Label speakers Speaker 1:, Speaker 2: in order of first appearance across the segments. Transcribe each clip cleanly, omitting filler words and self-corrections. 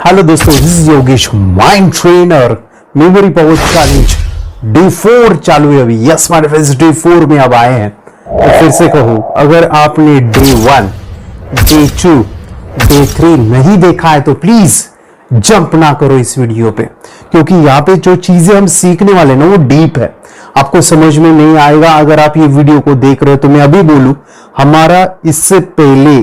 Speaker 1: Hello दोस्तों, this is Yogesh mind trainer. Memory power challenge day 4 चालू है अभी। यस माय फ्रेंड्स, डे 4 में अब आए हैं। तो फिर से कहूं, अगर आपने डे 1, डे 2, डे 3 नहीं देखा है तो प्लीज जंप ना करो इस वीडियो पे, क्योंकि यहाँ पे जो चीजें हम सीखने वाले ना वो डीप है, आपको समझ में नहीं आएगा अगर आप ये वीडियो को देख रहे हो। तो मैं अभी बोलूं, हमारा इससे पहले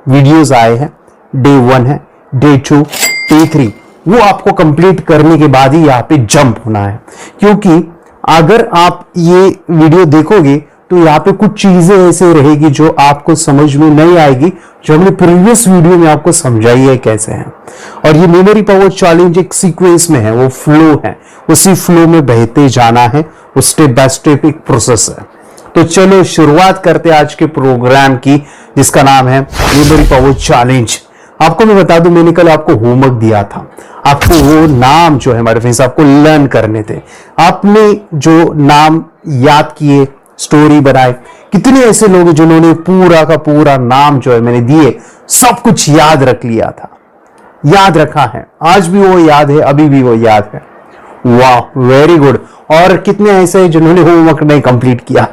Speaker 1: वीडियोस आए हैं, डे 1 है, डे 2, डे 3, वो आपको कंप्लीट करने के बाद ही यहाँ पे जंप होना है। क्योंकि अगर आप ये वीडियो देखोगे तो यहाँ पे कुछ चीजें ऐसे रहेगी जो आपको समझ में नहीं आएगी, जो हमने प्रीवियस वीडियो में आपको समझाई है कैसे है। और ये मेमोरी पावर चैलेंज एक सीक्वेंस में है, वो फ्लो है, उसी फ्लो में बहते जाना है, वो स्टेप बाय स्टेप एक प्रोसेस है। तो चलो शुरुआत करते हैं आज के प्रोग्राम की, जिसका नाम है मेमोरी पावर चैलेंज। आपको मैं बता दूं, मैंने कल आपको होमवर्क दिया था, आपको वो नाम जो है हमारे फ्रेंड्स आपको लर्न करने थे। आपने जो नाम याद किए, स्टोरी बनाए, कितने ऐसे लोग हैं जिन्होंने पूरा का पूरा नाम जो है मैंने दिए सब कुछ याद रख लिया था, याद रखा है, आज भी वो याद है, अभी भी वो याद है। वाह, वेरी गुड। और कितने ऐसे हैं जिन्होंने होमवर्क नहीं कंप्लीट किया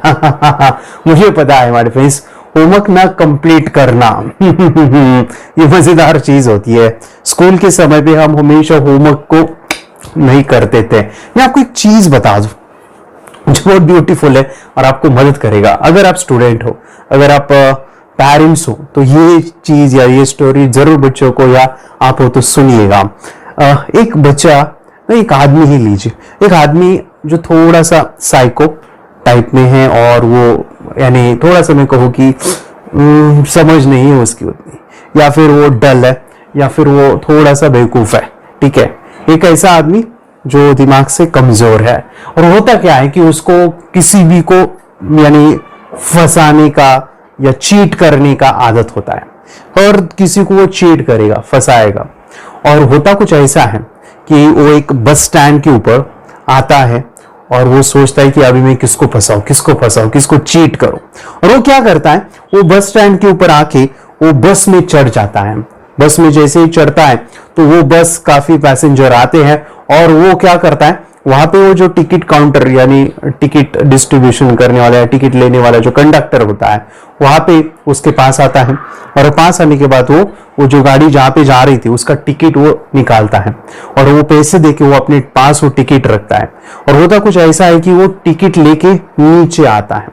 Speaker 1: मुझे पता है हमारे फ्रेंड्स, होमवर्क ना कंप्लीट करना ये मजेदार चीज होती है। स्कूल के समय पे हम हमेशा होमवर्क को नहीं करते थे। मैं आपको एक चीज बता दूं जो बहुत ब्यूटीफुल है और आपको मदद करेगा। अगर आप स्टूडेंट हो, अगर आप पेरेंट्स हो, तो ये चीज या ये स्टोरी जरूर बच्चों को, या आप हो तो सुनिएगा। एक बच्चा, एक आदमी ही लीजिए, एक आदमी जो थोड़ा सा साइको टाइप में है, और वो यानी थोड़ा सा मैं कहूँ कि समझ नहीं है उसकी उतनी, या फिर वो डल है, या फिर वो थोड़ा सा बेवकूफ है, ठीक है। एक ऐसा आदमी जो दिमाग से कमजोर है, और होता क्या है कि उसको किसी भी को यानी फंसाने का या चीट करने का आदत होता है, और किसी को वो चीट करेगा, फंसाएगा। और होता कुछ ऐसा है कि वो एक बस स्टैंड के ऊपर आता है और वो सोचता है कि अभी मैं किसको फंसाऊं, किसको फंसाऊं, किसको चीट करूं। और वो क्या करता है, वो बस स्टैंड के ऊपर आके वो बस में चढ़ जाता है। बस में जैसे ही चढ़ता है तो वो बस, काफी पैसेंजर आते हैं, और वो क्या करता है, वहां पे वो जो टिकट काउंटर यानी टिकट डिस्ट्रीब्यूशन करने वाला, टिकट लेने वाला जो कंडक्टर होता है, वहां पे उसके पास आता है। और पास आने के बाद वो जो गाड़ी जहां पे जा रही थी उसका टिकट वो निकालता है, और वो पैसे देके वो अपने पास वो टिकट रखता है। और होता कुछ ऐसा है कि वो टिकट लेके नीचे आता है,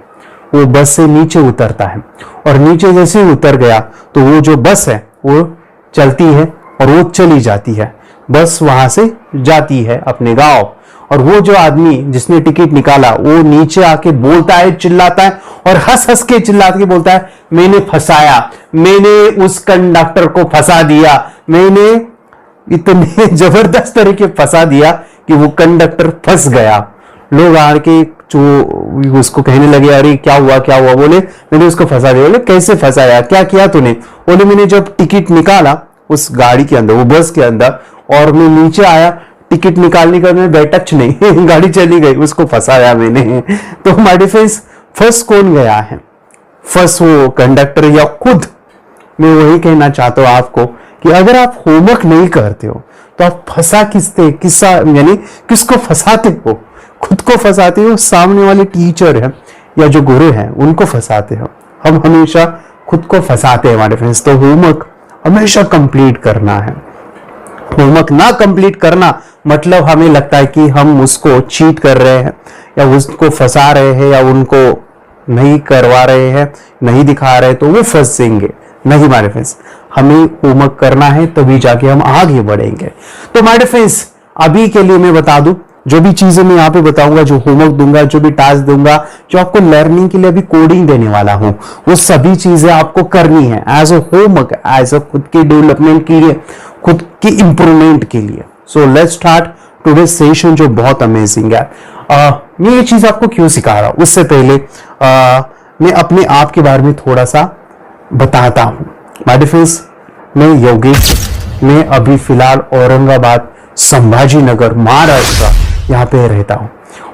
Speaker 1: वो बस से नीचे उतरता है, और नीचे जैसे ही उतर गया तो वो जो बस है वो चलती है और वो चली जाती है। बस वहां से जाती है अपने गांव। और वो जो आदमी जिसने टिकट निकाला वो नीचे आके बोलता है, चिल्लाता है, और हंस हंस के चिल्ला के बोलता है, मैंने फंसाया, मैंने उस कंडक्टर को फंसा दिया, मैंने इतने जबरदस्त तरीके फंसा दिया कि वो कंडक्टर फंस गया। लोग आके जो उसको कहने लगे, अरे क्या हुआ क्या हुआ? बोले मैंने उसको फंसा दिया। बोले कैसे फंसाया, क्या किया तूने? बोले मैंने जब टिकट निकाला उस गाड़ी के अंदर, वो बस के अंदर, और मैं नीचे आया, टिकट निकालने का मैं बैठा नहीं गाड़ी चली गई, उसको फंसाया मैंने। तो माय डिफेंस, फंस कौन गया है? फंस वो कंडक्टर या खुद? मैं वही कहना चाहता हूं आपको कि अगर आप होमवर्क नहीं करते हो तो आप फंसा किससे यानी किसको फंसाते हो? खुद को फंसाते हो, सामने वाले टीचर है या जो गुरु है उनको फंसाते हो। हम हमेशा खुद को फंसाते हैं हमारे फ्रेंड्स। तो होमवर्क हमेशा कंप्लीट करना है। होमवर्क ना कंप्लीट करना मतलब हमें लगता है कि हम उसको चीट कर रहे हैं, या उसको फंसा रहे हैं, या उनको नहीं करवा रहे हैं, नहीं दिखा रहे, तो वो फंस जाएंगे। नहीं माय फ्रेंड्स, हमें होमवर्क करना है, तभी जाके हम आगे बढ़ेंगे। तो माय फ्रेंड्स, अभी के लिए मैं बता दूं, जो भी चीजें मैं यहाँ पे बताऊंगा, जो होमवर्क दूंगा, जो भी टास्क दूंगा, जो आपको लर्निंग के लिए अभी कोडिंग देने वाला हूं, वो सभी चीजें आपको करनी है as a homework, as a खुद के डेवलपमेंट के लिए, खुद के इंप्रूवमेंट के लिए। So let's start today session, जो बहुत अमेजिंग है। मैं ये चीज आपको क्यों सिखा रहा हूं, उससे पहले मैं अपने आप के बारे में थोड़ा सा बताता हूं। माय डिफरेंस, मैं योगेश, मैं अभी फिलहाल औरंगाबाद, संभाजी नगर, महाराष्ट्र, यहाँ पे रहता हूँ।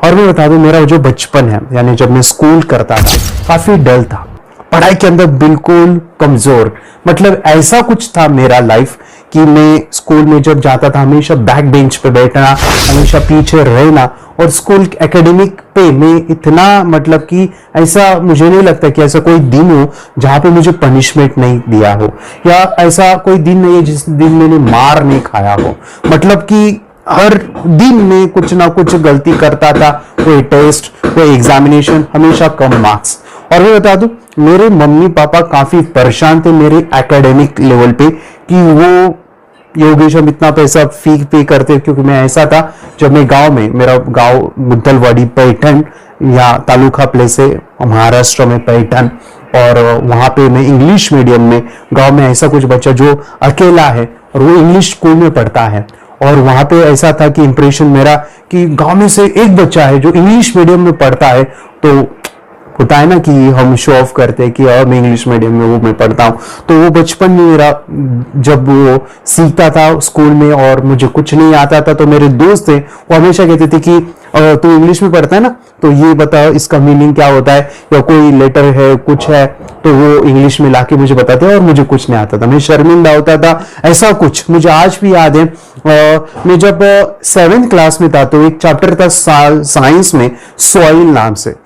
Speaker 1: और मैं बता दूं, मेरा जो बचपन है, यानी जब मैं स्कूल करता था, काफी डल था, पढ़ाई के अंदर बिल्कुल कमजोर, मतलब ऐसा कुछ था मेरा लाइफ कि मैं स्कूल में जब जाता था हमेशा बैक बेंच पे बैठना, हमेशा पीछे रहना, और स्कूल एकेडमिक पे मैं इतना, मतलब कि ऐसा मुझे नहीं लगता कि ऐसा कोई दिन हो जहां पे मुझे पनिशमेंट नहीं दिया हो, या ऐसा कोई दिन नहीं है जिस दिन मैंने मार नहीं खाया हो। मतलब कि हर दिन में कुछ ना कुछ गलती करता था, कोई टेस्ट, कोई एग्जामिनेशन, हमेशा कम मार्क्स। और मैं बता दूं, मेरे मम्मी पापा काफी परेशान थे मेरे एकेडमिक लेवल पे कि वो योगेश हम इतना पैसा फी पे करते, क्योंकि मैं ऐसा था, जब मैं गांव में, मेरा गांव मुद्दलवाड़ी पैठन या तालुका प्लेस है महाराष्ट्र में पैठन, और वहां पे मैं इंग्लिश मीडियम में, गांव में ऐसा कुछ बच्चा जो अकेला है और वो इंग्लिश स्कूल में पढ़ता है, और वहां पे ऐसा था कि इंप्रेशन मेरा कि गांव में से एक बच्चा है जो इंग्लिश मीडियम में पढ़ता है, तो होता है ना कि हम शो ऑफ करते हैं कि मैं इंग्लिश मीडियम में वो मैं पढ़ता हूँ। तो वो बचपन में मेरा, जब वो सीखता था स्कूल में और मुझे कुछ नहीं आता था, तो मेरे दोस्त थे वो हमेशा कहते थे कि तू इंग्लिश में पढ़ता है ना, तो ये बता इसका मीनिंग क्या होता है, या कोई लेटर है कुछ है, तो वो इंग्लिश में लाके मुझे बताते, और मुझे कुछ नहीं आता था, मैं शर्मिंदा होता था। ऐसा कुछ मुझे आज भी याद है। मैं जब 7th क्लास में था तो एक चैप्टर था साइंस में, सॉइल नाम से,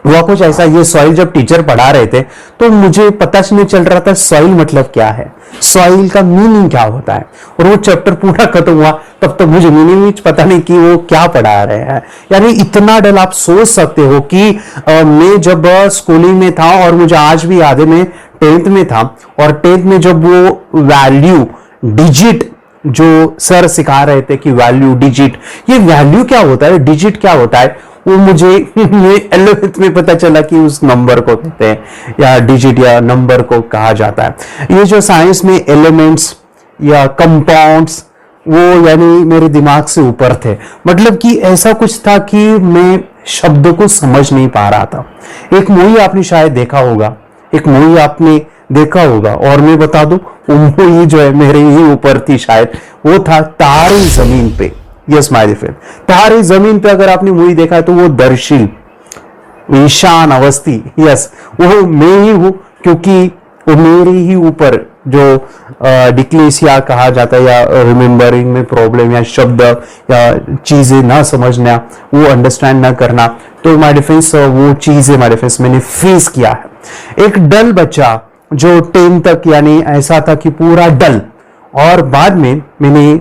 Speaker 1: हुआ कुछ ऐसा, ये सॉइल जब टीचर पढ़ा रहे थे तो मुझे पता नहीं चल रहा था सॉइल मतलब क्या है, सॉइल का मीनिंग क्या होता है, और वो चैप्टर पूरा खत्म हुआ तब तक मुझे मीनिंग पता नहीं कि वो क्या पढ़ा रहे हैं। यानी इतना डर, आप सोच सकते हो कि मैं जब स्कूलिंग में था, और मुझे आज भी याद है मैं 10th में था, और 10th में जब वो वैल्यू डिजिट जो सर सिखा रहे थे कि वैल्यू डिजिट, ये वैल्यू क्या होता है, डिजिट क्या होता है, वो मुझे ये 11th में पता चला कि उस नंबर को कहते हैं, या डिजिट या नंबर को कहा जाता है। ये जो साइंस में एलिमेंट्स या कंपाउंड्स, वो यानी मेरे दिमाग से ऊपर थे, मतलब कि ऐसा कुछ था कि मैं शब्द को समझ नहीं पा रहा था। एक मूवी आपने शायद देखा होगा, एक मूवी आपने देखा होगा, और मैं बता दूं वो मूवी जो है मेरे ही ऊपर थी शायद, वो था तारे जमीन पे। यस माय डियर, तारे जमीन पे अगर आपने मूवी देखा है तो वो दर्शिल, ईशान अवस्थी, यस वो मैं ही हूं, क्योंकि वो मेरे ही ऊपर जो डिक्लेसिया कहा जाता है, या रिमेम्बरिंग में प्रॉब्लम, या शब्द या चीजें ना समझना, वो अंडरस्टैंड ना करना, तो माय डिफेंस वो चीजें माय डिफेंस मैंने फेस किया है। एक डल बच्चा जो 10 तक, यानी ऐसा था कि पूरा डल, और बाद में मैंने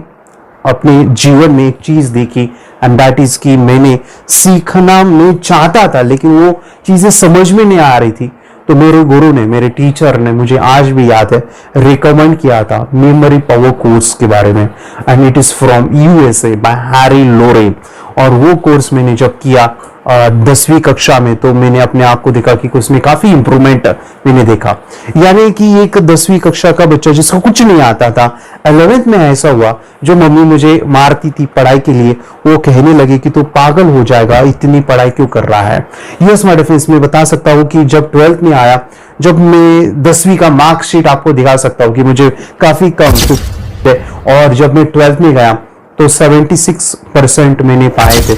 Speaker 1: अपने जीवन में एक चीज देखी, एंड दैट इज कि मैंने सीखना मैं चाहता था लेकिन वो चीजें समझ में नहीं आ रही थी, तो मेरे गुरु ने, मेरे टीचर ने, मुझे आज भी याद है, रिकमेंड किया था मेमोरी पावर कोर्स के बारे में, and it is from USA by Harry Lorayne. और वो कोर्स मैंने जब किया 10वीं कक्षा में, तो मैंने अपने आप को देखा कि उसमें काफी इंप्रूवमेंट मैंने देखा। यानी कि एक 10वीं कक्षा का बच्चा जिसको कुछ नहीं आता था, 11th में ऐसा हुआ, जो मम्मी मुझे मारती थी पढ़ाई के लिए, वो कहने लगी कि तू पागल हो जाएगा, इतनी पढ़ाई क्यों कर रहा है। यस माय डिफेंस में बता सकता हूँ कि जब 12th में आया, जब मैं 10वीं का मार्कशीट आपको दिखा सकता हूँ कि मुझे काफी कम थे, और जब मैं 12th में गया तो 76% मैंने पाए थे।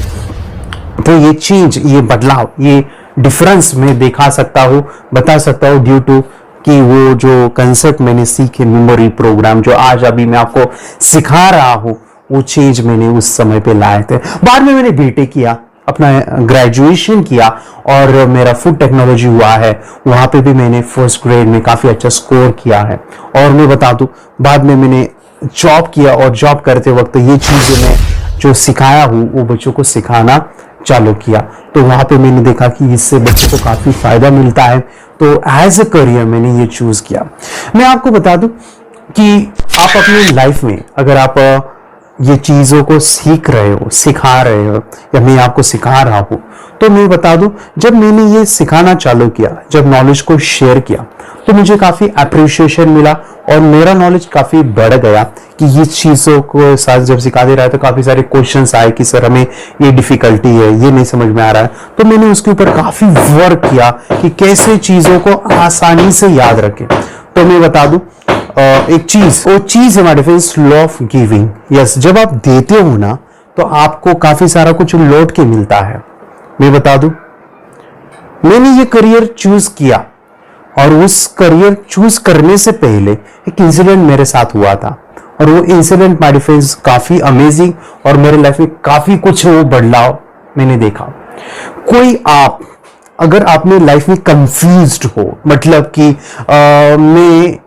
Speaker 1: तो ये चेंज, ये बदलाव, ये डिफरेंस मैं दिखा सकता हूँ, बता सकता हूँ, ड्यू टू कि वो जो कंसेप्ट मैंने सीखे, मेमोरी प्रोग्राम जो आज अभी मैं आपको सिखा रहा हूँ, वो चेंज मैंने उस समय पे लाए थे। बाद में मैंने बीटेक किया, अपना ग्रेजुएशन किया, और मेरा फूड टेक्नोलॉजी हुआ है, वहां पे भी मैंने फर्स्ट ग्रेड में काफी अच्छा स्कोर किया है। और मैं बता दूं, बाद में मैंने जॉब किया, और जॉब करते वक्त ये चीजें मैं जो सिखाया हूँ वो बच्चों को सिखाना चालू किया, तो वहां पे मैंने देखा कि इससे बच्चों को काफी फायदा मिलता है, तो एज ए करियर मैंने ये चूज किया। मैं आपको बता दूं कि आप अपनी लाइफ में अगर आप ये चीजों को सीख रहे हो, सिखा रहे हो, या मैं आपको सिखा रहा हूं, तो मैं बता दूं, जब मैंने ये सिखाना चालू किया, जब नॉलेज को शेयर किया, तो मुझे काफी अप्रिशिएशन मिला, और मेरा नॉलेज काफी बढ़ गया कि ये चीजों को साथ जब सिखा दे रहा है तो काफी सारे क्वेश्चंस आए कि सर हमें ये डिफिकल्टी है, ये नहीं समझ में आ रहा है, तो मैंने उसके ऊपर काफी वर्क किया कि कैसे चीजों को आसानी से याद रखें। तो मैं बता दूं एक चीज, वो चीज है हमारे face, law of giving. Yes, जब आप देते हो ना तो आपको काफी सारा कुछ लौट के मिलता है। मैं बता दूं, मैंने ये करियर चूज किया और उस करियर चूज करने से पहले एक इंसिडेंट मेरे साथ हुआ था, और वो इंसिडेंट माय फ्रेंड्स काफी अमेजिंग, और मेरे लाइफ में काफी कुछ वो बदलाव मैंने देखा। कोई आप अगर आपने लाइफ में कंफ्यूज्ड हो, मतलब कि मैं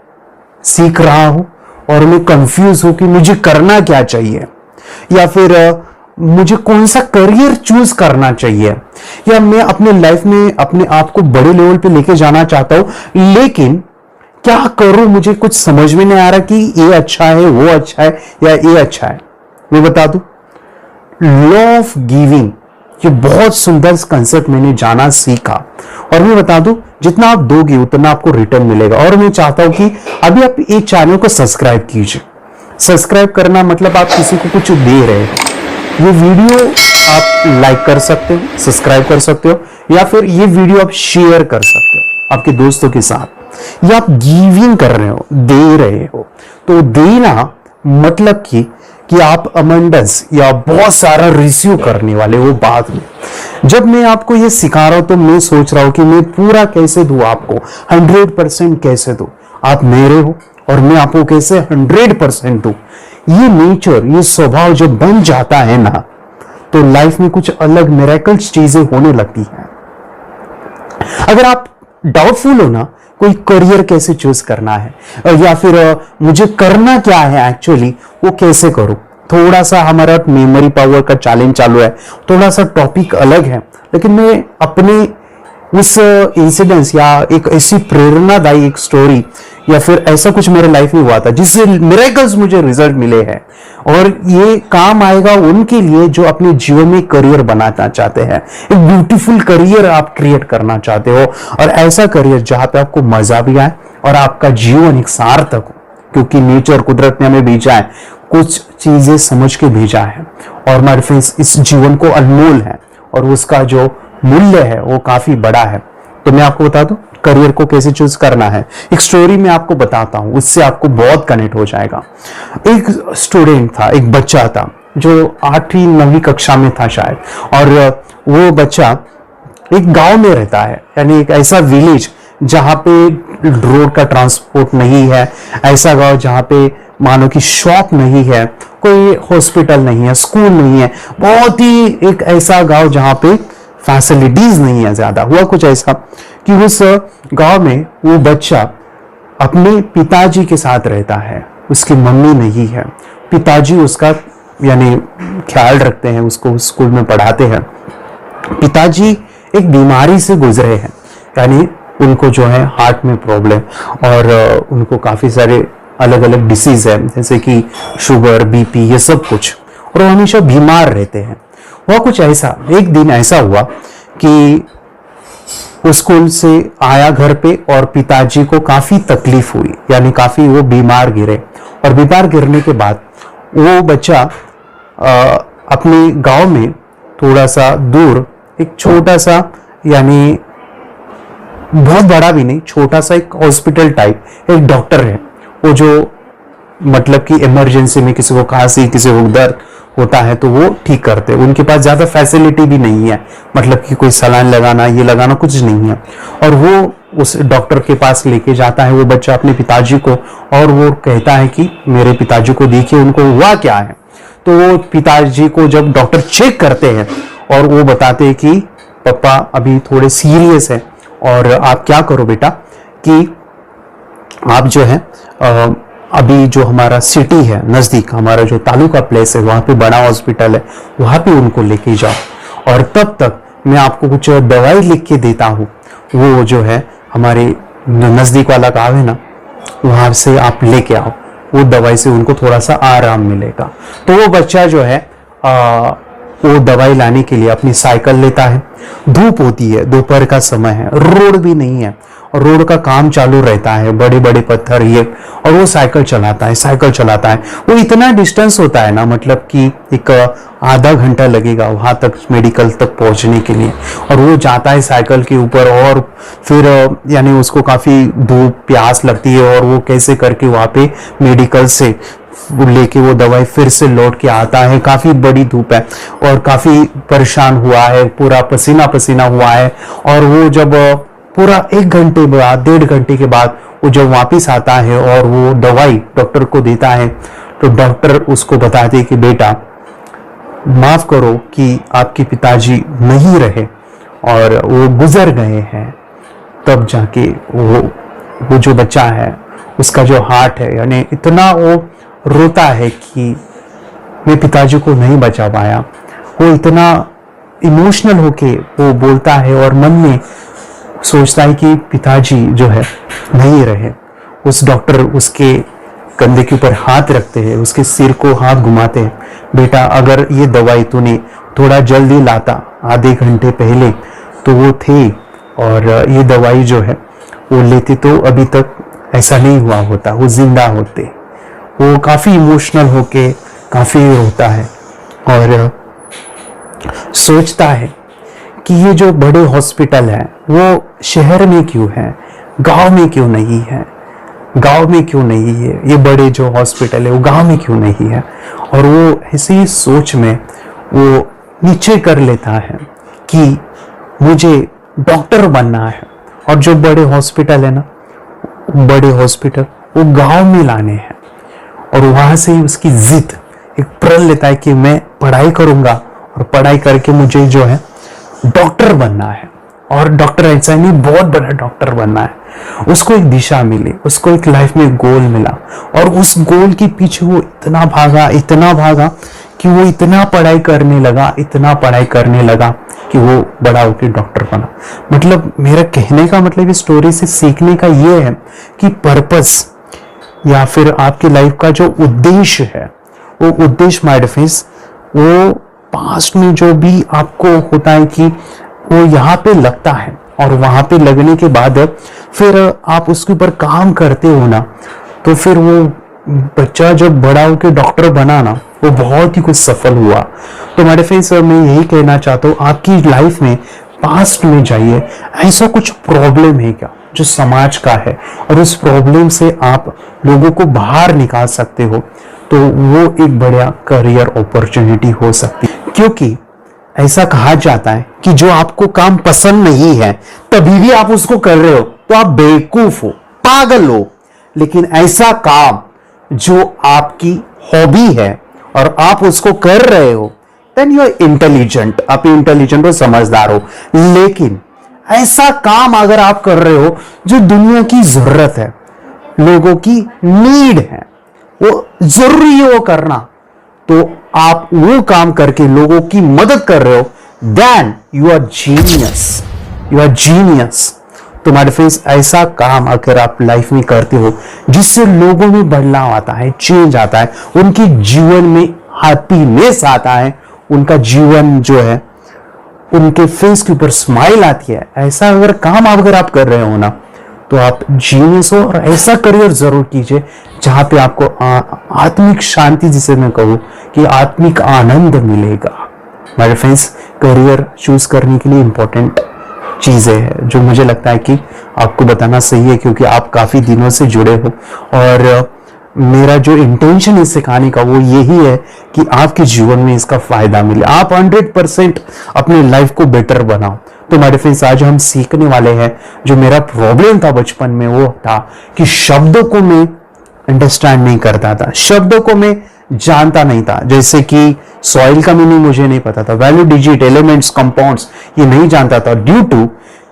Speaker 1: सीख रहा हूं और मैं कंफ्यूज हूं कि मुझे करना क्या चाहिए, या फिर मुझे कौन सा करियर चूज करना चाहिए, या मैं अपने लाइफ में अपने आप को बड़े लेवल पे लेके जाना चाहता हूं, लेकिन क्या करूं, मुझे कुछ समझ में नहीं आ रहा कि ये अच्छा है, वो अच्छा है, या ये अच्छा है। मैं बता दूं, लॉ ऑफ गिविंग, ये बहुत सुंदर कंसेप्ट मैंने जाना सीखा, और मैं बता दूं, जितना आप दोगे उतना आपको रिटर्न मिलेगा। और मैं चाहता हूं कि अभी आप इस चैनल को सब्सक्राइब कीजिए। सब्सक्राइब करना मतलब आप किसी को कुछ दे रहे हैं। ये वीडियो आप लाइक कर सकते हो, सब्सक्राइब कर सकते हो, या फिर ये वीडियो आप शेयर कर सकते हो आपके दोस्तों के साथ। या आप गिविंग कर रहे हो, दे रहे हो, तो देना मतलब कि आप अमेंडेंस या बहुत सारा रिसीव करने वाले हो बाद में। जब मैं आपको ये सिखा रहा हूं तो मैं सोच रहा हूं कि मैं पूरा कैसे दूं आपको, 100% कैसे दूं। आप मेरे हो और मैं आपको कैसे 100% दूं। ये नेचर, ये स्वभाव जब बन जाता है ना, तो लाइफ में कुछ अलग मिरेकल्स चीजें होने लगती हैं। अगर आप डाउटफुल हो ना, कोई करियर कैसे चूज करना है, या फिर मुझे करना क्या है एक्चुअली, वो कैसे करूं, थोड़ा सा हमारा मेमोरी पावर का चैलेंज चालू है, थोड़ा सा टॉपिक अलग है, लेकिन मैं अपने उस इंसिडेंस या एक ऐसी प्रेरणादायी एक स्टोरी या फिर ऐसा कुछ मेरे लाइफ में हुआ था जिससे मिरेकल्स मुझे रिजल्ट मिले हैं, और ये काम आएगा उनके लिए जो अपने जीवन में करियर बनाना चाहते हैं, एक ब्यूटीफुल करियर आप क्रिएट करना चाहते हो, और ऐसा करियर जहां पे आपको मजा भी आए और आपका जीवन एक सार्थक हो, क्योंकि नेचर, कुदरत ने हमें भेजा है, कुछ चीजें समझ के भेजा है, और हमारे फ्रेंड्स इस जीवन को अनमोल है और उसका जो मूल्य है वो काफी बड़ा है। तो मैं आपको बता दूं करियर को कैसे चूज करना है, एक स्टोरी मैं आपको बताता हूं, उससे आपको बहुत कनेक्ट हो जाएगा। एक स्टूडेंट था, एक बच्चा था जो 8वीं 9वीं कक्षा में था शायद, और वो बच्चा एक गांव में रहता है, यानी एक ऐसा विलेज जहां पे रोड का ट्रांसपोर्ट नहीं है, ऐसा गांव जहां पे मानो कि शॉप नहीं है, कोई हॉस्पिटल नहीं है, स्कूल नहीं है, बहुत ही एक ऐसा गांव जहां पे फैसिलिटीज नहीं है ज्यादा। हुआ कुछ ऐसा कि उस गांव में वो बच्चा अपने पिताजी के साथ रहता है, उसकी मम्मी नहीं है, पिताजी उसका यानी ख्याल रखते हैं, उसको स्कूल में पढ़ाते हैं। पिताजी एक बीमारी से गुजरे हैं, यानी उनको जो है हार्ट में प्रॉब्लम, और उनको काफी सारे अलग अलग डिसीज है, जैसे कि शुगर, बीपी, ये सब कुछ, और वो हमेशा बीमार रहते हैं। हुआ कुछ ऐसा, एक दिन ऐसा हुआ कि वो स्कूल से आया घर पे, और पिताजी को काफी तकलीफ हुई, यानी काफी वो बीमार गिरे, और बीमार गिरने के बाद वो बच्चा अपने गांव में थोड़ा सा दूर एक छोटा सा, यानी बहुत बड़ा भी नहीं, छोटा सा एक हॉस्पिटल टाइप, एक डॉक्टर है वो जो मतलब कि इमरजेंसी में किसी को खांसी, किसी को दर्द होता है तो वो ठीक करते हैं। उनके पास ज्यादा फैसिलिटी भी नहीं है, मतलब कि कोई सलाइन लगाना, ये लगाना कुछ नहीं है, और वो उस डॉक्टर के पास लेके जाता है वो बच्चा अपने पिताजी को, और वो कहता है कि मेरे पिताजी को देखिए उनको हुआ क्या है। तो वो पिताजी को जब डॉक्टर चेक करते हैं और वो बताते हैं कि पापा अभी थोड़े सीरियस है, और आप क्या करो बेटा कि आप जो है अभी जो हमारा सिटी है नजदीक, हमारा जो तालुका प्लेस है, वहां पे बड़ा हॉस्पिटल है, वहां पे उनको लेके जाओ, और तब तक मैं आपको कुछ दवाई लिख के देता हूँ, वो जो है हमारे नजदीक वाला गाँव है ना, वहां से आप लेके आओ, वो दवाई से उनको थोड़ा सा आराम मिलेगा। तो वो बच्चा जो है वो दवाई लाने के लिए अपनी साइकिल लेता है। धूप होती है, दोपहर का समय है, रोड भी नहीं है, और रोड का काम चालू रहता है, बड़े बड़े पत्थर ये, और वो साइकिल चलाता है। वो इतना डिस्टेंस होता है ना, मतलब कि एक आधा घंटा लगेगा वहां तक मेडिकल तक पहुंचने के लिए, और वो जाता है साइकिल के ऊपर, और फिर यानी उसको काफी धूप प्यास लगती है, और वो कैसे करके वहां पे मेडिकल से लेके वो दवाई फिर से लौट के आता है। काफी बड़ी धूप है और काफी परेशान हुआ है, पूरा पसीना पसीना हुआ है, और वो जब पूरा 1 घंटे बाद 1.5 घंटे के बाद वो जब वापिस आता है और वो दवाई डॉक्टर को देता है, तो डॉक्टर उसको बताते हैं कि बेटा माफ करो कि आपके पिताजी नहीं रहे और वो गुजर गए हैं। तब जाके वो जो बच्चा है उसका जो हार्ट है, यानी इतना वो रोता है कि मैं पिताजी को नहीं बचा पाया। वो इतना इमोशनल होके वो बोलता है और मन में सोचता है कि पिताजी जो है नहीं रहे। उस डॉक्टर उसके कंधे के ऊपर हाथ रखते हैं, उसके सिर को हाथ घुमाते हैं, बेटा अगर ये दवाई तूने थोड़ा जल्दी लाता आधे घंटे पहले तो वो थे और ये दवाई जो है वो लेते तो अभी तक ऐसा नहीं हुआ होता, वो जिंदा होते। वो काफ़ी इमोशनल होके काफ़ी रोता है और सोचता है कि ये जो बड़े हॉस्पिटल है वो शहर में क्यों है, गांव में क्यों नहीं है, गांव में क्यों नहीं है, ये बड़े जो हॉस्पिटल है वो गांव में क्यों नहीं है। और वो ऐसी सोच में वो नीचे कर लेता है कि मुझे डॉक्टर बनना है और जो बड़े हॉस्पिटल है ना, बड़े हॉस्पिटल वो गांव में लाने हैं। और वहां से ही उसकी जिद एक प्रण लेता है कि मैं पढ़ाई करूंगा और पढ़ाई करके मुझे जो है डॉक्टर बनना है और डॉक्टर ऐसा नहीं बहुत बड़ा डॉक्टर बनना है। उसको एक दिशा मिली, उसको एक लाइफ में गोल मिला और उस गोल के पीछे वो इतना भागा कि वो इतना पढ़ाई करने लगा, इतना पढ़ाई करने लगा कि वो बड़ा होकर डॉक्टर बना। मतलब मेरा कहने का मतलब इस स्टोरी से सीखने का ये है कि पर्पस या फिर आपकी लाइफ का जो उद्देश्य है, वो उद्देश्य माय डिफेंस, वो पास्ट में जो भी आपको होता है कि वो यहाँ पे लगता है और वहां पे लगने के बाद फिर आप उसके ऊपर काम करते हो ना, तो फिर वो बच्चा जब बड़ा होकर डॉक्टर बना ना, वो बहुत ही कुछ सफल हुआ। तो मेरे फ्रेंड्स मैं यही कहना चाहता हूँ, आपकी लाइफ में पास्ट में जाइए, ऐसा कुछ प्रॉब्लम है क्या जो समाज का है और उस प्रॉब्लम से आप लोगों को बाहर निकाल सकते हो, तो वो एक बड़ा करियर अपॉर्चुनिटी हो सकती है। क्योंकि ऐसा कहा जाता है कि जो आपको काम पसंद नहीं है तभी भी आप उसको कर रहे हो तो आप बेवकूफ हो, पागल हो। लेकिन ऐसा काम जो आपकी हॉबी है और आप उसको कर रहे हो, देन यू आर इंटेलिजेंट, आप इंटेलिजेंट हो, समझदार हो। लेकिन ऐसा काम अगर आप कर रहे हो जो दुनिया की जरूरत है, लोगों की नीड है, वो जरूरी है वो करना, तो आप वो काम करके लोगों की मदद कर रहे हो, then you are genius, you are genius. तो मेरे फ्रेंड्स ऐसा काम अगर आप लाइफ में करते हो जिससे लोगों में बदलाव आता है, चेंज आता है, उनके जीवन में हैप्पीनेस आता है, उनका जीवन जो है उनके फेस के ऊपर स्माइल आती है, ऐसा अगर काम अगर आप कर रहे हो ना, तो आप जीनियस हो। और ऐसा करियर जरूर कीजिए जहां पे आपको आत्मिक शांति, जिसे मैं कहूँ कि आत्मिक आनंद मिलेगा। मेरे फ्रेंड्स करियर चूज करने के लिए इंपॉर्टेंट चीजें हैं जो मुझे लगता है कि आपको बताना सही है, क्योंकि आप काफी दिनों से जुड़े हो और मेरा जो इंटेंशन इस सिखाने का वो यही है कि आपके जीवन में इसका फायदा मिले, आप 100% अपनी लाइफ को बेटर बनाओ। तो मेरे फ्रेंड्स आज हम सीखने वाले हैं, जो मेरा प्रॉब्लम था बचपन में वो था कि शब्दों को मैं अंडरस्टैंड नहीं करता था, शब्दों को मैं जानता नहीं था। जैसे कि सॉइल का मीनिंग मुझे नहीं पता था, वैल्यू डिजिट, एलिमेंट्स, कंपाउंड्स ये नहीं जानता था, ड्यू टू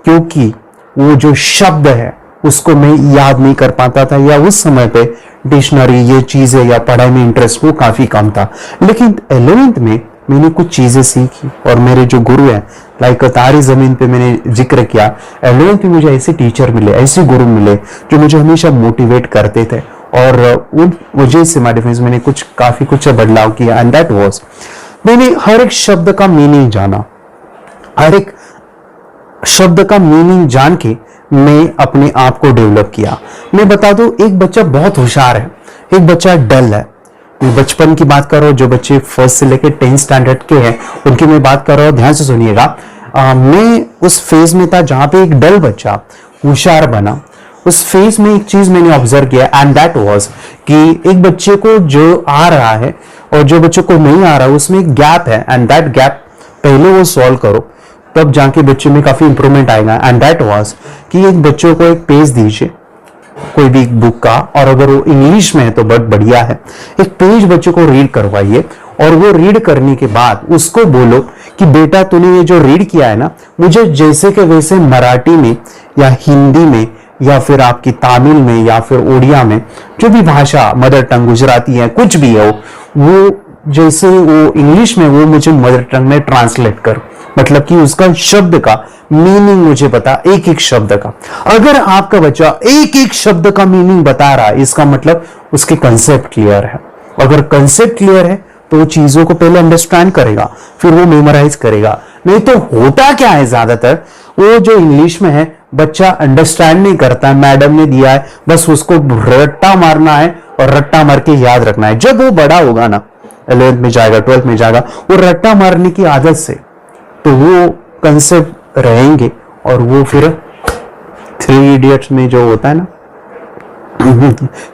Speaker 1: क्योंकि वो जो शब्द है उसको मैं याद नहीं कर पाता था, या उस समय पे डिक्शनरी ये चीजें या पढ़ाई में इंटरेस्ट वो काफी कम था। लेकिन 11th में मैंने कुछ चीजें सीखी और मेरे जो गुरु हैं, लाइक तारी जमीन पे मैंने जिक्र किया, 11th में मुझे ऐसे टीचर मिले, ऐसे गुरु मिले जो मुझे हमेशा मोटिवेट करते थे और उन वजह से मेरे फ्रेंड्स मैंने काफी कुछ बदलाव किया। एंड दैट वाज, मैंने हर एक शब्द का मीनिंग जाना, हर एक शब्द का मीनिंग जान के मैं अपने आप को डेवलप किया। मैं बता दूं, एक बच्चा बहुत होशियार है, एक बच्चा डल है। मैं बचपन की बात कर रहा हूँ, जो बच्चे 1st से लेकर 10th स्टैंडर्ड के हैं उनकी मैं बात कर रहा हूँ, ध्यान से सुनिएगा। मैं उस फेज में था जहां पे एक डल बच्चा होशियार बना। उस फेज में एक चीज मैंने ऑब्जर्व किया, एंड दैट वाज कि एक बच्चे को जो आ रहा है और जो बच्चे को नहीं आ रहा है उसमें एक गैप है, एंड दैट गैप पहले वो सॉल्व करो। तब जाके बच्चे में काफी इंप्रूवमेंट आएगा। एंड दैट वाज कि एक बच्चों को एक पेज दीजिए कोई भी बुक का, और अगर वो इंग्लिश में है तो बहुत बढ़िया है, एक पेज बच्चों को रीड करवाइए, और वो रीड करने के बाद उसको बोलो कि बेटा तूने ये जो रीड किया है ना, मुझे जैसे के वैसे मराठी में या हिंदी में या फिर आपकी तमिल में या फिर उड़िया में, जो भी भाषा मदर टंग गुजराती है कुछ भी हो, वो जैसे वो इंग्लिश में वो मुझे मदर टंग में ट्रांसलेट कर, मतलब कि उसका शब्द का मीनिंग मुझे बता, एक एक शब्द का। अगर आपका बच्चा एक एक शब्द का मीनिंग बता रहा है, इसका मतलब उसके कंसेप्ट क्लियर है। अगर कंसेप्ट क्लियर है तो वो चीजों को पहले अंडरस्टैंड करेगा, फिर वो मेमोराइज करेगा। नहीं तो होता क्या है, ज्यादातर वो जो इंग्लिश में है बच्चा अंडरस्टैंड नहीं करता, मैडम ने दिया है बस उसको रट्टा मारना है और रट्टा मार के याद रखना है। जब वो बड़ा होगा ना, 11th में जाएगा, 12th में जाएगा, वो रट्टा मारने की आदत से तो वो कंसेप्ट रहेंगे, और वो फिर 3 इडियट्स में जो होता है ना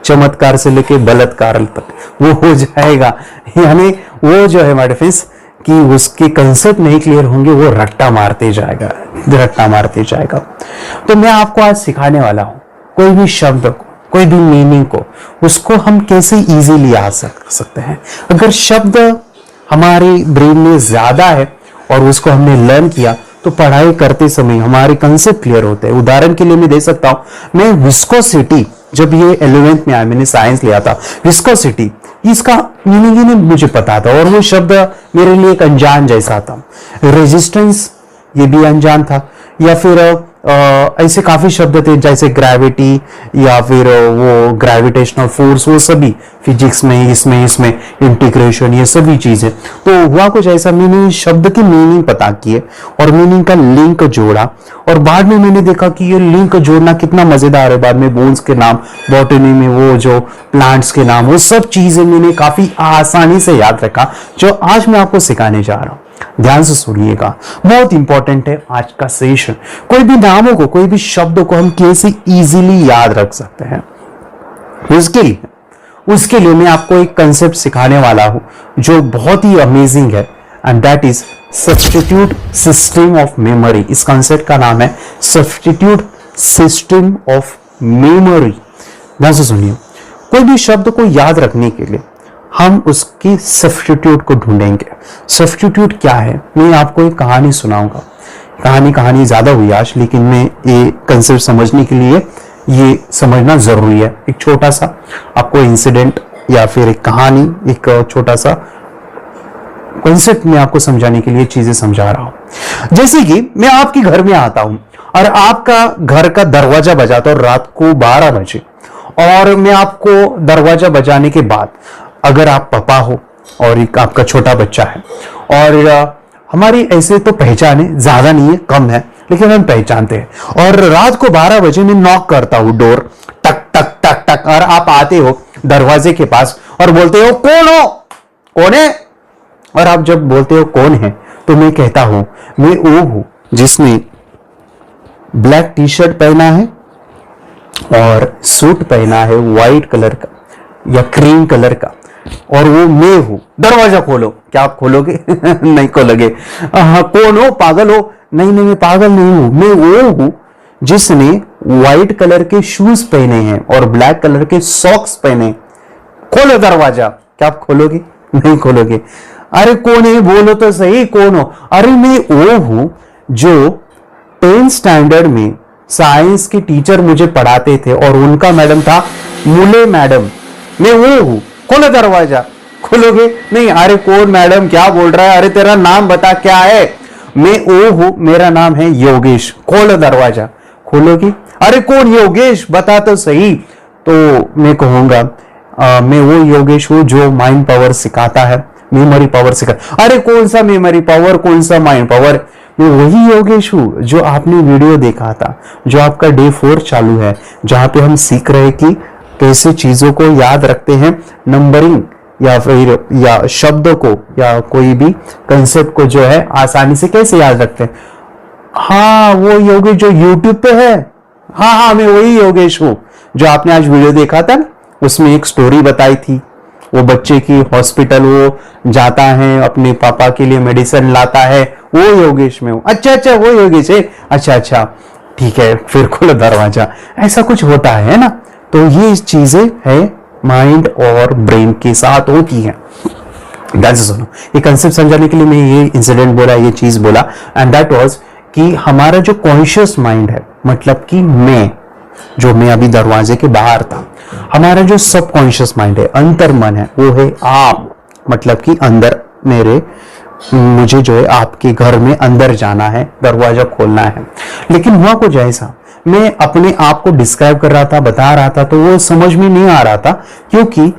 Speaker 1: चमत्कार से लेके बलात्कार तक वो हो जाएगा। यानी वो जो है माय फ्रेंड्स कि उसके कंसेप्ट नहीं क्लियर होंगे, वो रट्टा मारते जाएगा, रट्टा मारते जाएगा। तो मैं आपको आज सिखाने वाला हूं कोई भी शब्द को, कोई भी मीनिंग को, उसको हम कैसे इजीली याद सकते हैं। अगर शब्द हमारे ब्रेन में ज्यादा है और उसको हमने लर्न किया तो पढ़ाई करते समय हमारे कंसेप्ट क्लियर होते हैं। उदाहरण के लिए मैं दे सकता हूं, मैं विस्कोसिटी, जब ये 11th में आया, मैंने साइंस लिया था, विस्कोसिटी इसका मीनिंग ही नहीं मुझे पता था, और वो शब्द मेरे लिए एक अनजान जैसा था। रेजिस्टेंस ये भी अनजान था, या फिर ऐसे काफी शब्द थे जैसे ग्रेविटी या फिर वो ग्रेविटेशनल फोर्स, वो सभी फिजिक्स में, इसमें इंटीग्रेशन, ये सभी चीजें। तो हुआ कुछ ऐसा, मैंने शब्द की मीनिंग पता किए और मीनिंग का लिंक जोड़ा, और बाद में मैंने देखा कि ये लिंक जोड़ना कितना मजेदार है। बाद में बोन्स के नाम, बॉटनी में वो जो प्लांट्स के नाम, वो सब चीजें मैंने काफी आसानी से याद रखा, जो आज मैं आपको सिखाने जा रहा हूं। ध्यान से सुनिएगा, बहुत इंपॉर्टेंट है आज का सेशन। कोई भी नामों को, कोई भी शब्दों को हम कैसे इजीली याद रख सकते हैं, उसके लिए मैं आपको एक कंसेप्ट सिखाने वाला हूं जो बहुत ही अमेजिंग है, and that is substitute system of memory. इस कंसेप्ट का नाम है सब्स्टिट्यूट सिस्टम ऑफ मेमोरी। ध्यान से सुनिए, कोई भी शब्द को याद रखने के लिए हम उसकी सब्स्टिट्यूट को ढूंढेंगे। सब्स्टिट्यूट क्या है, मैं आपको एक कहानी सुनाऊंगा। कहानी ज्यादा हुई आज, लेकिन मैं ये कंसेप्ट समझने के लिए ये समझना जरूरी है। एक छोटा सा आपको इंसिडेंट या फिर एक कहानी, एक छोटा सा कंसेप्ट में आपको समझाने के लिए चीजें समझा रहा हूं। जैसे कि मैं आपके घर में आता हूं और आपका घर का दरवाजा बजाता हूं रात को 12 बजे, और मैं आपको दरवाजा बजाने के बाद, अगर आप पापा हो और एक आपका छोटा बच्चा है, और हमारी ऐसे तो पहचान है, ज्यादा नहीं है, कम है, लेकिन हम पहचानते हैं, और रात को 12 बजे मैं नॉक करता हूं, डोर टक टक टक टक, और आप आते हो दरवाजे के पास और बोलते हो कौन हो, कौन है। और आप जब बोलते हो कौन है, तो मैं कहता हूं मैं वो हूं जिसने ब्लैक टी शर्ट पहना है और सूट पहना है व्हाइट कलर का या क्रीम कलर का, और वो मैं हूं। दरवाजा खोलो। क्या आप खोलोगे? नहीं खोलोगे। कौन हो, पागल हो? नहीं, मैं पागल नहीं हूं, मैं वो हूं जिसने व्हाइट कलर के शूज पहने हैं और ब्लैक कलर के सॉक्स पहने। खोलो दरवाजा। क्या आप खोलोगे? नहीं खोलोगे। अरे कौन है, बोलो तो सही, कौन हो? अरे मैं वो हूं जो 10th स्टैंडर्ड में साइंस के टीचर मुझे पढ़ाते थे, और उनका मैडम था मुले मैडम। मैं वो हूं। खोलो दरवाजा। खोलोगे? नहीं। अरे कौन मैडम, क्या बोल रहा है? अरे तेरा नाम बता, क्या है? मैं वो हूं, मेरा नाम है योगेश। खोलो दरवाजा। खोलोगे? अरे कौन योगेश, बता तो सही। तो मैं कहूंगा मैं वो योगेश हूं जो माइंड पावर सिखाता है, मेमोरी पावर सिखाता। अरे कौन सा मेमोरी पावर, कौन सा माइंड पावर? मैं वही योगेश हूं जो आपने वीडियो देखा था, जो आपका डे 4 चालू है, जहां पे हम सीख रहे कि कैसे चीजों को याद रखते हैं, नंबरिंग या फिर या शब्दों को या कोई भी कंसेप्ट को जो है आसानी से कैसे याद रखते हैं। हाँ, वो योगेश जो यूट्यूब पे है। हाँ, मैं वही योगेश हूं जो आपने आज वीडियो देखा था ना, उसमें एक स्टोरी बताई थी वो बच्चे की हॉस्पिटल वो जाता है, अपने पापा के लिए मेडिसिन लाता है, वो योगेश में हूं। अच्छा वो योगेश है, अच्छा ठीक है, फिर खोलो दरवाजा, ऐसा कुछ होता है ना। तो ये चीजें है माइंड और ब्रेन के साथ होती है। सुनो, ये कंसेप्ट समझाने के लिए मैं ये इंसिडेंट बोला, ये चीज बोला, एंड दैट वाज कि हमारा जो कॉन्शियस माइंड है, मतलब कि मैं अभी दरवाजे के बाहर था, हमारा जो सबकॉन्शियस माइंड है, अंतर मन है, वो है आप, मतलब कि अंदर मुझे जो है आपके घर में अंदर जाना है, दरवाजा खोलना है। लेकिन हुआ कुछ ऐसा, मैं अपने आप को डिस्क्राइब कर रहा था, बता रहा था, तो वो समझ में नहीं आ रहा था, क्योंकि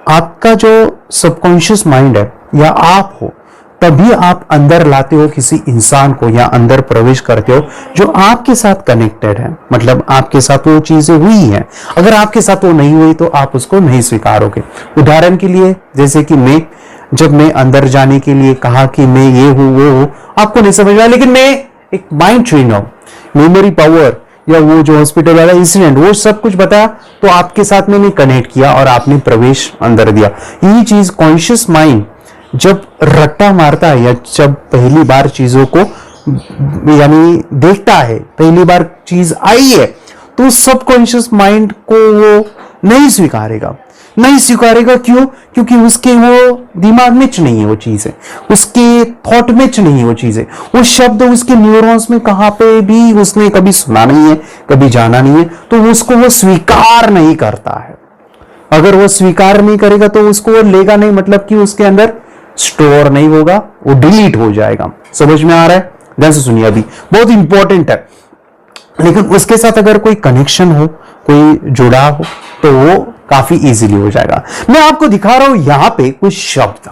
Speaker 1: आपका जो सबकॉन्शियस माइंड है या आप हो, तभी आप अंदर लाते हो किसी इंसान को या अंदर प्रवेश करते हो जो आपके साथ कनेक्टेड है, मतलब आपके साथ वो चीजें हुई है। अगर आपके साथ वो नहीं हुई तो आप उसको नहीं स्वीकारोगे। उदाहरण के लिए, जैसे कि जब मैं अंदर जाने के लिए कहा कि मैं ये हूं वो हूं, आपको नहीं समझ आया, लेकिन मैं एक माइंड ट्रेनर हूं, मेमोरी पावर या वो जो हॉस्पिटल वाला इंसिडेंट, वो सब कुछ बताया, तो आपके साथ मैंने कनेक्ट किया और आपने प्रवेश अंदर दिया। यही चीज कॉन्शियस माइंड जब रट्टा मारता है या जब पहली बार चीजों को यानी देखता है, पहली बार चीज आई है, तो सबकॉन्शियस माइंड को वो नहीं स्वीकारेगा। क्यों? क्योंकि उसके वो दिमाग में नहीं है वो चीज है, उसके थॉट में नहीं है वो चीज है, वो शब्द उसके न्यूरॉन्स में कहां पे भी उसने कभी सुना नहीं है, कभी जाना नहीं है, तो उसको वो स्वीकार नहीं करता है। अगर वो स्वीकार नहीं करेगा तो उसको वो लेगा नहीं, मतलब कि उसके अंदर स्टोर नहीं होगा, वो डिलीट हो जाएगा। समझ में आ रहा है? ध्यान से सुनिए, अभी बहुत इंपॉर्टेंट है। लेकिन उसके साथ अगर कोई कनेक्शन हो, कोई जुड़ा हो, तो वो काफी इजीली हो जाएगा। मैं आपको दिखा रहा हूं यहां पे कुछ शब्द,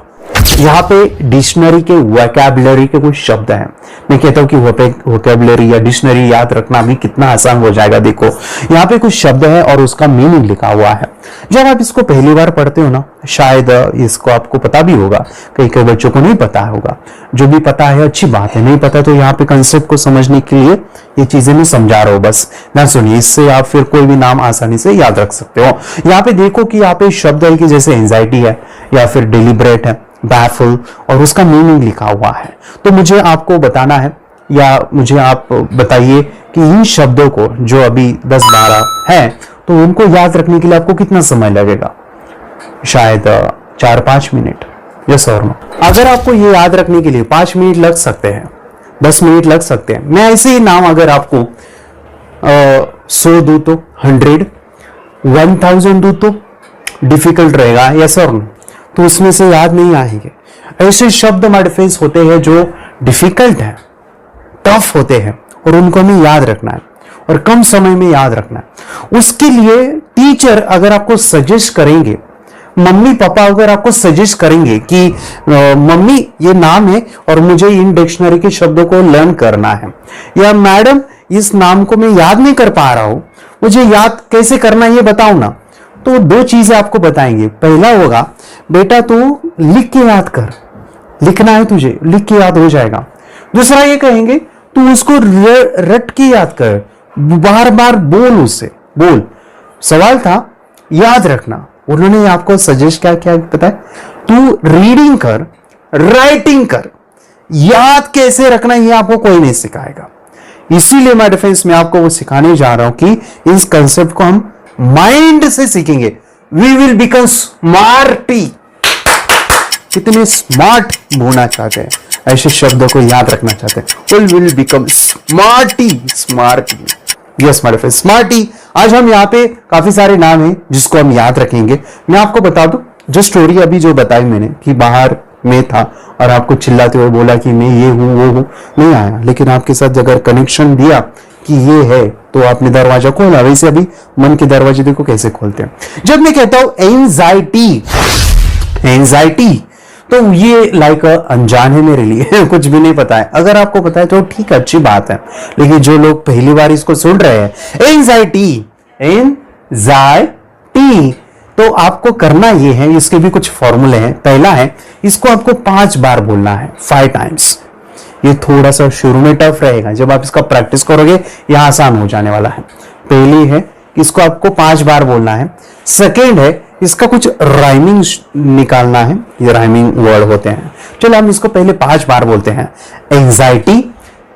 Speaker 1: यहाँ पे डिक्शनरी के वोकैबुलरी के कुछ शब्द हैं। मैं कहता हूं कि वोकैबुलरी या डिक्शनरी याद रखना भी कितना आसान हो जाएगा। देखो यहाँ पे कुछ शब्द है और उसका मीनिंग लिखा हुआ है। जब आप इसको पहली बार पढ़ते हो ना, शायद इसको आपको पता भी होगा, कई बच्चों को नहीं पता होगा। जो भी पता है अच्छी बात है, नहीं पता तो यहाँ पे कंसेप्ट को समझने के लिए ये चीजें मैं समझा रहा हूं, बस ना सुनिए। इससे आप फिर कोई भी नाम आसानी से याद रख सकते हो। यहाँ पे देखो कि यहाँ पे शब्द है कि जैसे एंजाइटी है या फिर डिलिब्रेट है, बैफुल, और उसका मीनिंग लिखा हुआ है। तो मुझे आपको बताना है या मुझे आप बताइए कि इन शब्दों को जो अभी 10-12 है, तो उनको याद रखने के लिए आपको कितना समय लगेगा? शायद 4-5 मिनट। यस और नो? अगर आपको ये याद रखने के लिए 5 मिनट लग सकते हैं, 10 मिनट लग सकते हैं, मैं ऐसे ही नाम अगर आपको 100 दूं तो 100, 1000 दूं तो डिफिकल्ट रहेगा। यस और नो? तो उसमें से याद नहीं आएंगे। ऐसे शब्द हमारे फेस होते हैं जो डिफिकल्ट है, टफ होते हैं, और उनको हमें याद रखना है और कम समय में याद रखना है। उसके लिए टीचर अगर आपको सजेस्ट करेंगे, मम्मी पापा अगर आपको सजेस्ट करेंगे कि मम्मी ये नाम है और मुझे इन डिक्शनरी के शब्दों को लर्न करना है, या मैडम इस नाम को मैं याद नहीं कर पा रहा हूं, मुझे याद कैसे करना है ये बताओ ना, तो 2 चीजें आपको बताएंगे। पहला होगा, बेटा तू लिख के याद कर, लिखना है तुझे, लिख के याद हो जाएगा। दूसरा ये कहेंगे, तू उसको रट के याद कर, बार बार बोल, उससे बोल। सवाल था याद रखना, उन्होंने आपको सजेस्ट क्या पता है? तू रीडिंग कर, राइटिंग कर, याद कैसे रखना ये आपको कोई नहीं सिखाएगा। इसीलिए मैं डिफेंस में आपको वो सिखाने जा रहा हूं कि इस कंसेप्ट को हम माइंड से सीखेंगे। We will become smarty. कितने स्मार्ट होना चाहते हैं, ऐसे शब्दों को याद रखना चाहते हैं। We will become smarty. Yes my friend, smarty. आज हम यहाँ पे काफी सारे नाम हैं जिसको हम याद रखेंगे। मैं आपको बता दूं, जो स्टोरी अभी जो बताई मैंने कि बाहर में था और आपको चिल्लाते हुए बोला कि मैं ये हूं वो हूं, नहीं आया, लेकिन आपके साथ अगर कनेक्शन दिया कि ये है तो आपने दरवाजा खोला। वैसे अभी मन के दरवाजे देखो कैसे खोलते हैं। जब मैं कहता हूं एंजाइटी, तो ये लाइक अनजान है मेरे लिए कुछ भी नहीं पता है। अगर आपको पता है तो ठीक है, अच्छी बात है। लेकिन जो लोग पहली बार इसको सुन रहे हैं, एंजाइटी, तो आपको करना ये है, इसके भी कुछ फॉर्मूले हैं। पहला है, इसको आपको 5 बार बोलना है, 5 टाइम्स। ये थोड़ा सा शुरू में टफ रहेगा, जब आप इसका प्रैक्टिस करोगे यह आसान हो जाने वाला है। पहली है, इसको आपको 5 बार बोलना है। सेकेंड है, इसका कुछ राइमिंग निकालना है, ये राइमिंग वर्ड होते हैं। चलो हम इसको पहले 5 बार बोलते हैं। Anxiety,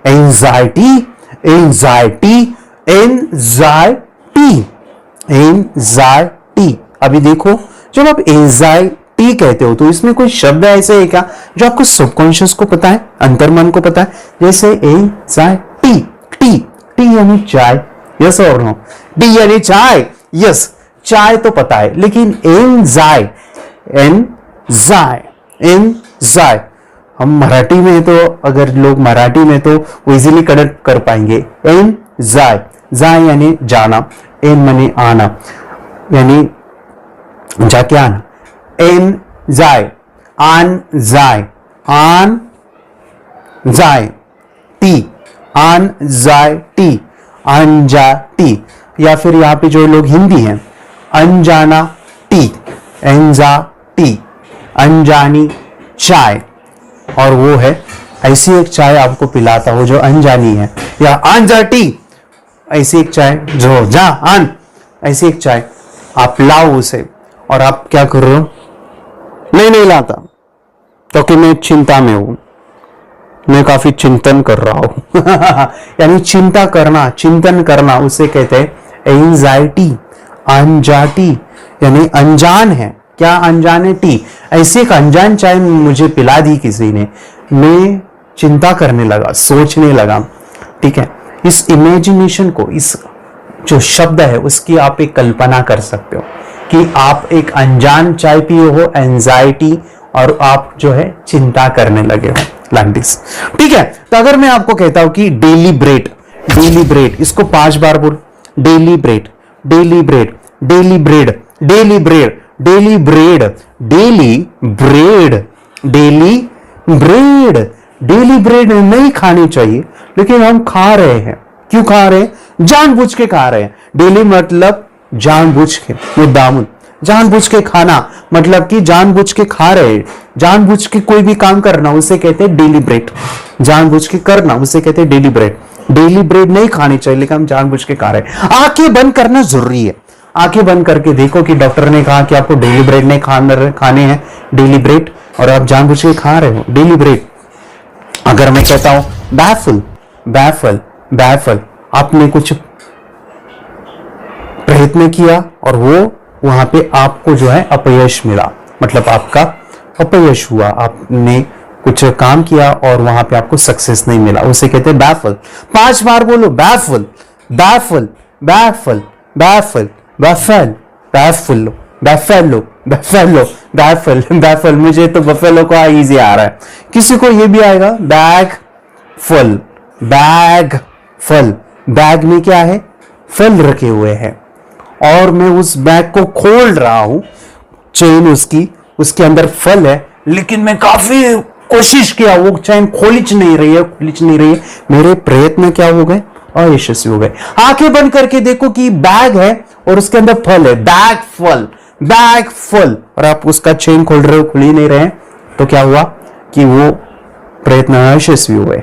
Speaker 1: anxiety, anxiety, anxiety, anxiety. अभी देखो, जब आप एंजाइटी कहते हो तो इसमें कोई शब्द ऐसे है क्या जो आपको सबकॉन्शियस को पता है, अंतर्मन को पता है? जैसे एंजाइटी, टी, टी यानी चाय, यस और नो? टी यानी चाय, यस, चाय तो पता है, लेकिन एंजाय, एंजाय, एंजाय, हम मराठी में तो, अगर लोग मराठी में तो वो इजीली कनेक्ट कर पाएंगे। एंजाय, जाय यानी जाना, एन माने आना, यानी जाके आना। एंजाय, आन जाय, आन जाय, टी, आन जाय टी, अनजाटी। या फिर यहाँ पे जो लोग हिंदी हैं, अनजाना टी, एंजाटी, अनजानी चाय, और वो है ऐसी एक चाय आपको पिलाता हो जो अनजानी है, या अनजाटी, ऐसी एक चाय जो जा अन, ऐसी एक चाय आप लाओ उसे, और आप क्या कर रहे हो? नहीं लाता, तो कि मैं चिंता में हूं, मैं काफी चिंतन कर रहा हूं यानी चिंता करना, चिंतन करना, उसे कहते हैं एंजाइटी। अनजाटी यानी अनजान है, क्या अनजान है? टी, ऐसी एक अनजान चाय मुझे पिला दी किसी ने, मैं चिंता करने लगा, सोचने लगा। ठीक है, इस इमेजिनेशन को, इस जो शब्द है उसकी आप एक कल्पना कर सकते हो कि आप एक अनजान चाय पिए हो, एंजाइटी, और आप जो है चिंता करने लगे हो, लाइक दिस। ठीक है, तो अगर मैं आपको कहता हूं कि डेली ब्रेड, डेली ब्रेड, इसको 5 बार बोल। Daily bread, daily bread, daily bread, daily bread, daily bread, daily bread, daily bread. Daily bread नहीं खानी चाहिए, लेकिन हम खा रहे हैं। क्यों खा रहे हैं? जानबूझ के खा रहे हैं। डेली मतलब जानबूझ के, मुद्दामुन, जानबूझ के खाना, मतलब कि जानबूझ के खा रहे हैं, जानबूझ के कोई भी काम करना, उसे कहते हैं डेली ब्रेड। जानबूझ के करना, उसे कहते हैं डेली ब्रेड। डेली ब्रेड नहीं खानी चाहिए, लेकिन हम जानबूझ के खा रहे हैं। आंखें बंद करना जरूरी है। आंखें बंद करके देखो कि डॉक्टर ने कहा कि आपको डेली ब्रेड नहीं खाने हैं, डेली ब्रेड, और आप जानबूझ के खा रहे हो डेली ब्रेड। अगर मैं कहता हूं बैफल, बैफल, बैफल, आपने कुछ प्रयत्न किया और वो वहां पे आपको जो है अपयश मिला, मतलब आपका अपयश हुआ, आपने कुछ काम किया और वहां पे आपको सक्सेस नहीं मिला, उसे कहते हैं बैफल। 5 बार बोलो, baffle, baffle, baffle, baffle, baffle, baffle, बैफेलो, बैफेलो, baffle, baffle. मुझे तो बफेलो को इजी आ रहा है, किसी को ये भी आएगा। बैग फल, बैग फल, बैग में क्या है? फल रखे हुए हैं, और मैं उस बैग को खोल रहा हूं, चेन उसकी, उसके अंदर फल है, लेकिन मैं काफी कोशिश किया, वो चैन खोलिच नहीं रही है, खोलिच नहीं रही है, मेरे प्रयत्न क्या हो गए? अयशस्वी हो गए। आंखें बंद करके देखो कि बैग है और उसके अंदर फल है, बैग फल, बैग फल, और आप उसका चेन खोल रहे हो, खुल ही नहीं रहे, तो क्या हुआ कि वो प्रयत्न अयशस्वी हुए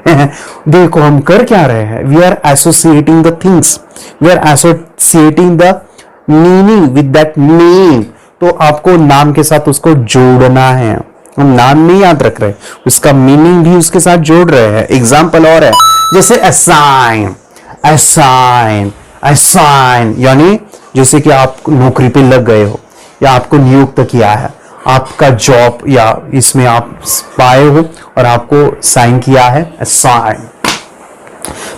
Speaker 1: देखो हम कर क्या रहे हैं? We are associating the things, we are associating the meaning with that name. तो आपको नाम के साथ उसको जोड़ना है, हम नाम नहीं याद रख रहे, उसका मीनिंग भी उसके साथ जोड़ रहे हैं। एग्जाम्पल और है, जैसे असाइन, असाइन, असाइन, यानी जैसे कि आप नौकरी पे लग गए हो या आपको नियुक्त किया है, आपका जॉब या इसमें आप पाए हो और आपको साइन किया है, असाइन।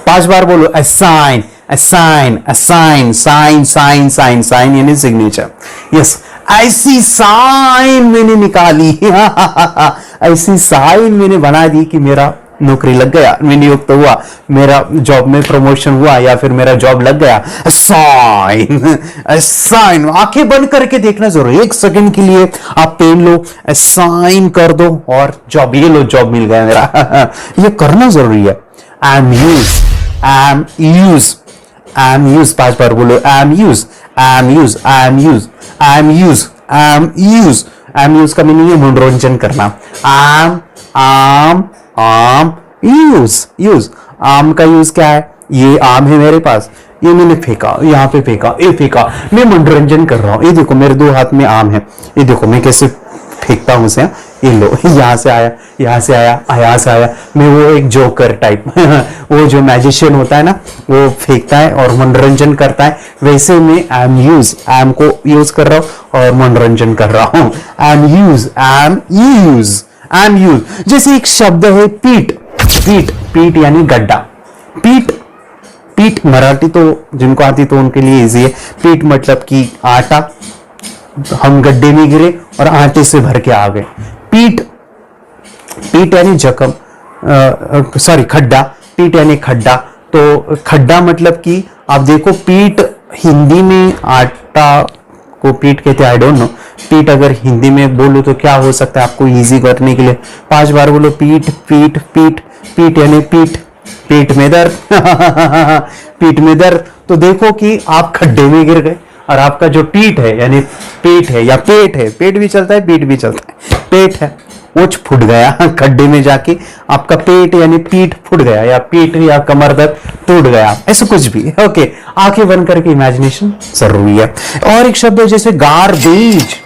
Speaker 1: 5 बार बोलो, assign, assign, assign, sign, sign, sign, sign यानी सिग्नेचर। यस, ऐसी साइन मैंने निकाली ऐसी साइन मैंने बना दी कि मेरा नौकरी लग गया, मैं नियुक्त हुआ, मेरा जॉब में प्रमोशन हुआ, या फिर मेरा जॉब लग गया। Sign, sign. आंखें बंद करके देखना जरूरी, 1 सेकंड के लिए आप पेन लो, साइन कर दो, और जॉब, ये लो, जॉब मिल गया मेरा ये करना जरूरी है। I am use, I am use, I am use. 5 बार बोलो, I am use, I am use, I am use, I am use, I am use. I am use का मीनिंग है मनोरंजन करना। आम, आम, आम, यूज, यूज। आम का यूज क्या है? ये आम है मेरे पास, ये मैंने फेंका, यहाँ पे फेंका, ये फेंका, मैं मनोरंजन कर रहा हूँ। ये देखो मेरे दो हाथ में आम है, ये देखो मैं कैसे फेंकता हूँ उसे। ये लो, यहाँ से आया, यहाँ से आया, यहाँ से आया। मैं वो एक जोकर टाइप वो जो मैजिशियन होता है ना, वो फेंकता है और मनोरंजन करता है, वैसे मैं एम को यूज कर रहा हूँ और मनोरंजन कर रहा हूँ। एम यूज जैसे एक शब्द है पीठ, पीठ, पीठ यानी गड्ढा। पीठ, पीठ मराठी तो जिनको आती तो उनके लिए इजी है। पीठ मतलब कि आटा, हम गड्ढे में गिरे और आटे से भर के आ गए। पीठ, पीठ यानी जख्म, सॉरी खड्डा, पीठ यानी खड्डा। तो खड्डा मतलब कि आप देखो पीठ हिंदी में आटा को पीठ कहते हैं, आई डोंट नो। पीठ अगर हिंदी में बोलो तो क्या हो सकता है आपको इजी करने के लिए? 5 बार बोलो पीठ, पीठ, पीठ। पीठ यानी पीठ, पेट में दर्द पीठ में दर्द। तो देखो कि आप खड्डे में गिर गए और आपका जो पीठ है यानी पेट है या पेट है, पेट भी चलता है पीठ भी चलता है, पेट है वो फूट गया खड्डे में जाके, आपका पेट यानी पीठ फूट गया या पीठ या कमर दर्द टूट गया, ऐसा कुछ भी। ओके, आंखें बंद करके इमेजिनेशन जरूरी है। और एक शब्द है जैसे गारबेज,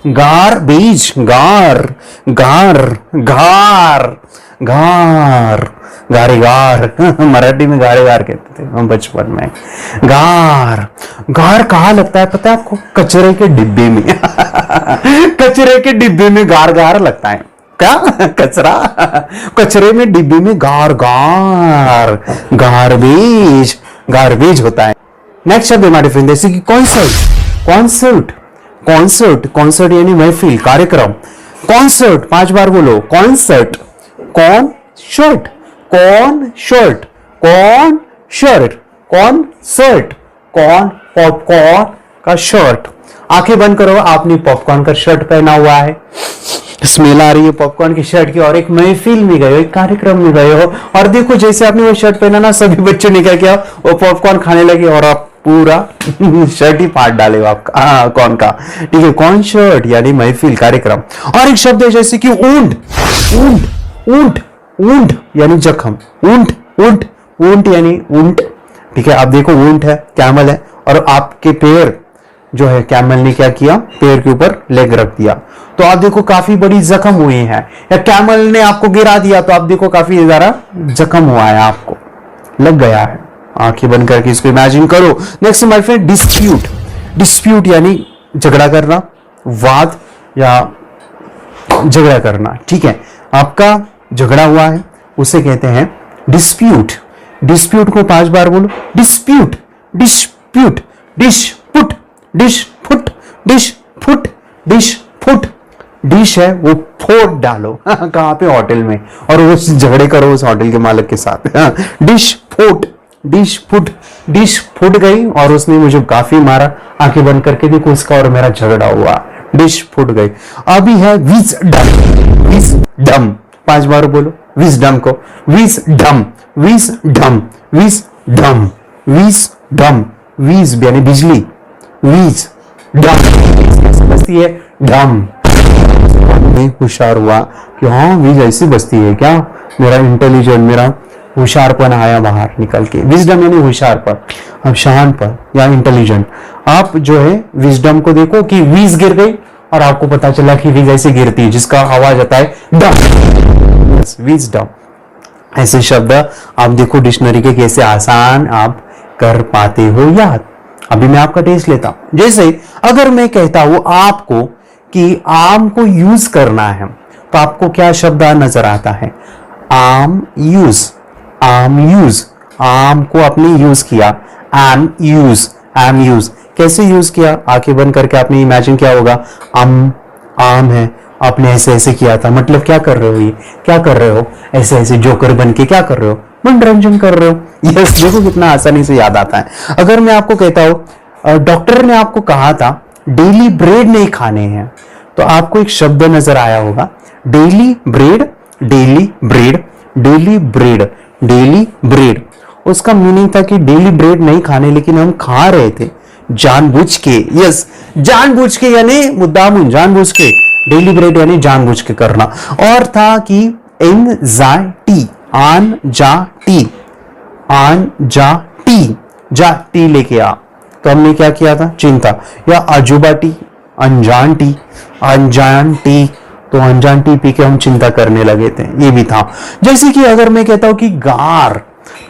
Speaker 1: गारबेज, गार, गार, गार, गार, गारे गार मराठी में गारे गार कहते थे हम बचपन में। गार, गार कहाँ लगता है पता है आपको? कचरे के डिब्बे में कचरे के डिब्बे में गार गार लगता है। क्या? कचरा, कचरे में डिब्बे में गार गार, गार्बेज, गार्बेज होता है। नेक्स्ट शब्द हमारे फ्रेंड जैसे कि कॉन्सर्ट, कॉन्सर्ट, कॉन्सर्ट, कॉन्सर्ट यानी महफिल, कार्यक्रम। कॉन्सर्ट 5 बार बोलो, कॉन्सर्ट, कौन शर्ट, कौन शर्ट, कौन शर्ट, कौन शर्ट, कौन पॉपकॉर्न का शर्ट। आंखें बंद करो, आपने पॉपकॉर्न का शर्ट पहना हुआ है, स्मेल आ रही है पॉपकॉर्न की शर्ट की, और एक महफिल में गए हो, एक कार्यक्रम में गए हो, और देखो जैसे आपने वो शर्ट पहना ना, सभी बच्चों ने क्या किया, वो पॉपकॉर्न खाने लगे और आप पूरा शर्ट ही फाड़ डाले आपका, कौन का, ठीक है। कौन शर्ट यानी महफिल, कार्यक्रम। और एक शब्द है जैसे कि ऊंट, ऊंट, ऊंट, ऊंट यानी जख्म, ऊंट, ऊंट, ऊंट यानी ऊंट, ठीक है। आप देखो ऊंट है, कैमल है, और आपके पैर जो है कैमल ने क्या किया, पैर के ऊपर लेग रख दिया, तो आप देखो काफी बड़ी जख्म हुई है। या कैमल ने आपको गिरा दिया तो आप देखो काफी ज्यादा जख्म हुआ है, आपको लग गया है। आंखें बंद करके इसको इमेजिन करो। Next my friend dispute, dispute यानी झगड़ा करना, वाद या झगड़ा करना, ठीक है। आपका झगड़ा हुआ है उसे कहते हैं डिस्प्यूट। डिस्प्यूट को 5 बार बोलो, dispute, dispute, dispute, dispute, dispute, dispute. Dish है वो फोड़ डालो कहां पे? होटल में, और वो झगड़े करो उस होटल के मालिक के साथ। डिश फुट, डिश फुट, डिश फूट गई और उसने मुझे काफी मारा। आंखें बंद करके देखो, उसका और मेरा झगड़ा हुआ, डिश फूट गई। अभी है विजडम, विजडम 5 बार बोलो विजडम को, विजडम, विजडम, विजडम, विजडम, वीज यानी बिजली, वीज डम बजती है, डम होशियार हुआ कि हाँ वीज ऐसी बजती है क्या, मेरा इंटेलिजेंट, मेरा होशियारपन आया बाहर निकल के। विजडम यानी होशियारपन, अब शहानपन या इंटेलिजेंट। आप जो है विजडम को देखो कि वीज गिर गई और आपको पता चला कि वीज ऐसे गिरती है जिसका आवाज आता है डम, विजडम। ऐसे शब्द आप देखो डिक्शनरी के कैसे आसान आप कर पाते हो याद। अभी मैं आपका टेस्ट लेता हूं। जैसे अगर मैं कहता हूं आपको कि आम को यूज करना है, तो आपको क्या शब्द नजर आता है? आम यूज, आम यूज, आम को आपने यूज किया, आम यूज, आम यूज। कैसे यूज किया? आंखें बंद करके आपने इमेजिन किया होगा, आम है, आपने ऐसे ऐसे किया था, मतलब क्या कर रहे हो, ये क्या कर रहे हो, ऐसे ऐसे जोकर बन के क्या कर रहे हो, मनोरंजन कर रहे हो। यस, देखो कितना आसानी से याद आता है। अगर मैं आपको कहता हूं डॉक्टर ने आपको कहा था डेली ब्रेड नहीं खाने हैं, तो आपको एक शब्द नजर आया होगा, daily bread, daily bread, daily bread, daily bread. उसका मीनिंग था कि डेली ब्रेड नहीं खाने, लेकिन हम खा रहे थे जानबूझ के। यस, जानबूझ के यानी मुद्दामुन, जानबूझ के। डेली ब्रेड यानी जानबूझ के करना। और था कि एंजाइटी, आन जा टी, आन जा टी, जा टी लेके आ, तो हमने क्या किया था, चिंता। या अजूबा टी, अनजान टी, अनजान टी, तो अनजान टी पी के हम चिंता करने लगे थे, ये भी था। जैसे कि अगर मैं कहता हूं कि गार,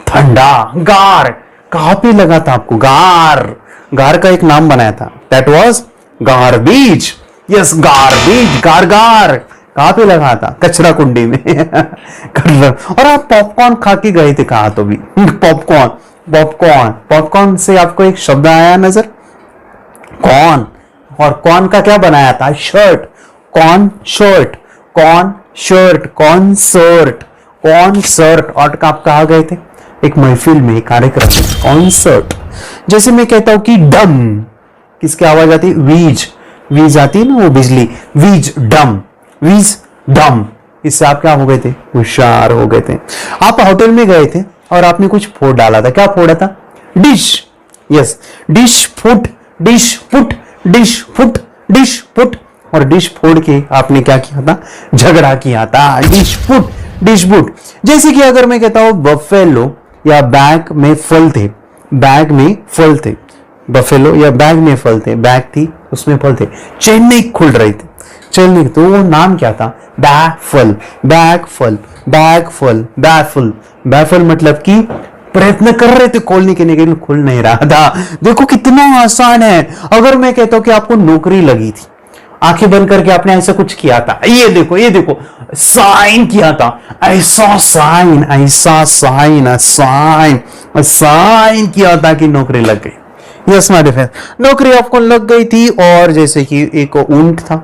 Speaker 1: ठंडा, गार कहां पे लगा था आपको, गार, गार का एक नाम बनाया था, that was garbage. Yes, garbage, गार गार कहां पे लगा था, कचरा कुंडी में। और आप पॉपकॉर्न खा के गए थे कहा, तो भी पॉपकॉर्न, पॉपकॉर्न, पॉपकॉर्न से आपको एक शब्द आया नजर, कॉर्न, और कॉर्न का क्या बनाया था, shirt, corn shirt, corn shirt, concert, concert. और आप कहा गए थे, एक महफिल में, कार्यक्रम में, कॉन्सर्ट। जैसे मैं कहता हूं कि डम, किसकी आवाज आती है, वीज, वीज आती है ना, वो बिजली, वीज डम, वीज डम। इससे आप क्या हो गए थे, होशियार हो गए थे। आप होटल में गए थे और आपने कुछ फोड़ डाला था, क्या फोड़ा था, डिश। यस, डिश फुट, डिश फुट, डिश फुट, डिश फुट। और डिश फोड़ के आपने क्या किया था, झगड़ा किया था, डिश फुट, डिश फुट। जैसे कि अगर मैं कहता हूं बफेलो या बैग में फल थे, बैग में फल थे, बफेलो या बैग में फल थे, बैग थी उसमें फल थे, चेन नहीं खुल रही थी, चेन नहीं, तो वो नाम क्या था, बैफल, बैग फल, बैग फल, बैफल, बैफल मतलब कि प्रयत्न कर रहे थे खोलने के, लेकिन खुल नहीं रहा था। देखो कितना आसान है। अगर मैं कहता हूं कि आपको नौकरी लगी थी, आंखें बंद करके आपने ऐसा कुछ किया था, ये देखो, ये देखो, साइन किया था, ऐसा साइन, ऐसा साइन, साइन, साइन किया था कि नौकरी लग गई। यस माय डियर, नौकरी आपको लग गई थी। और जैसे कि एक ऊंट था,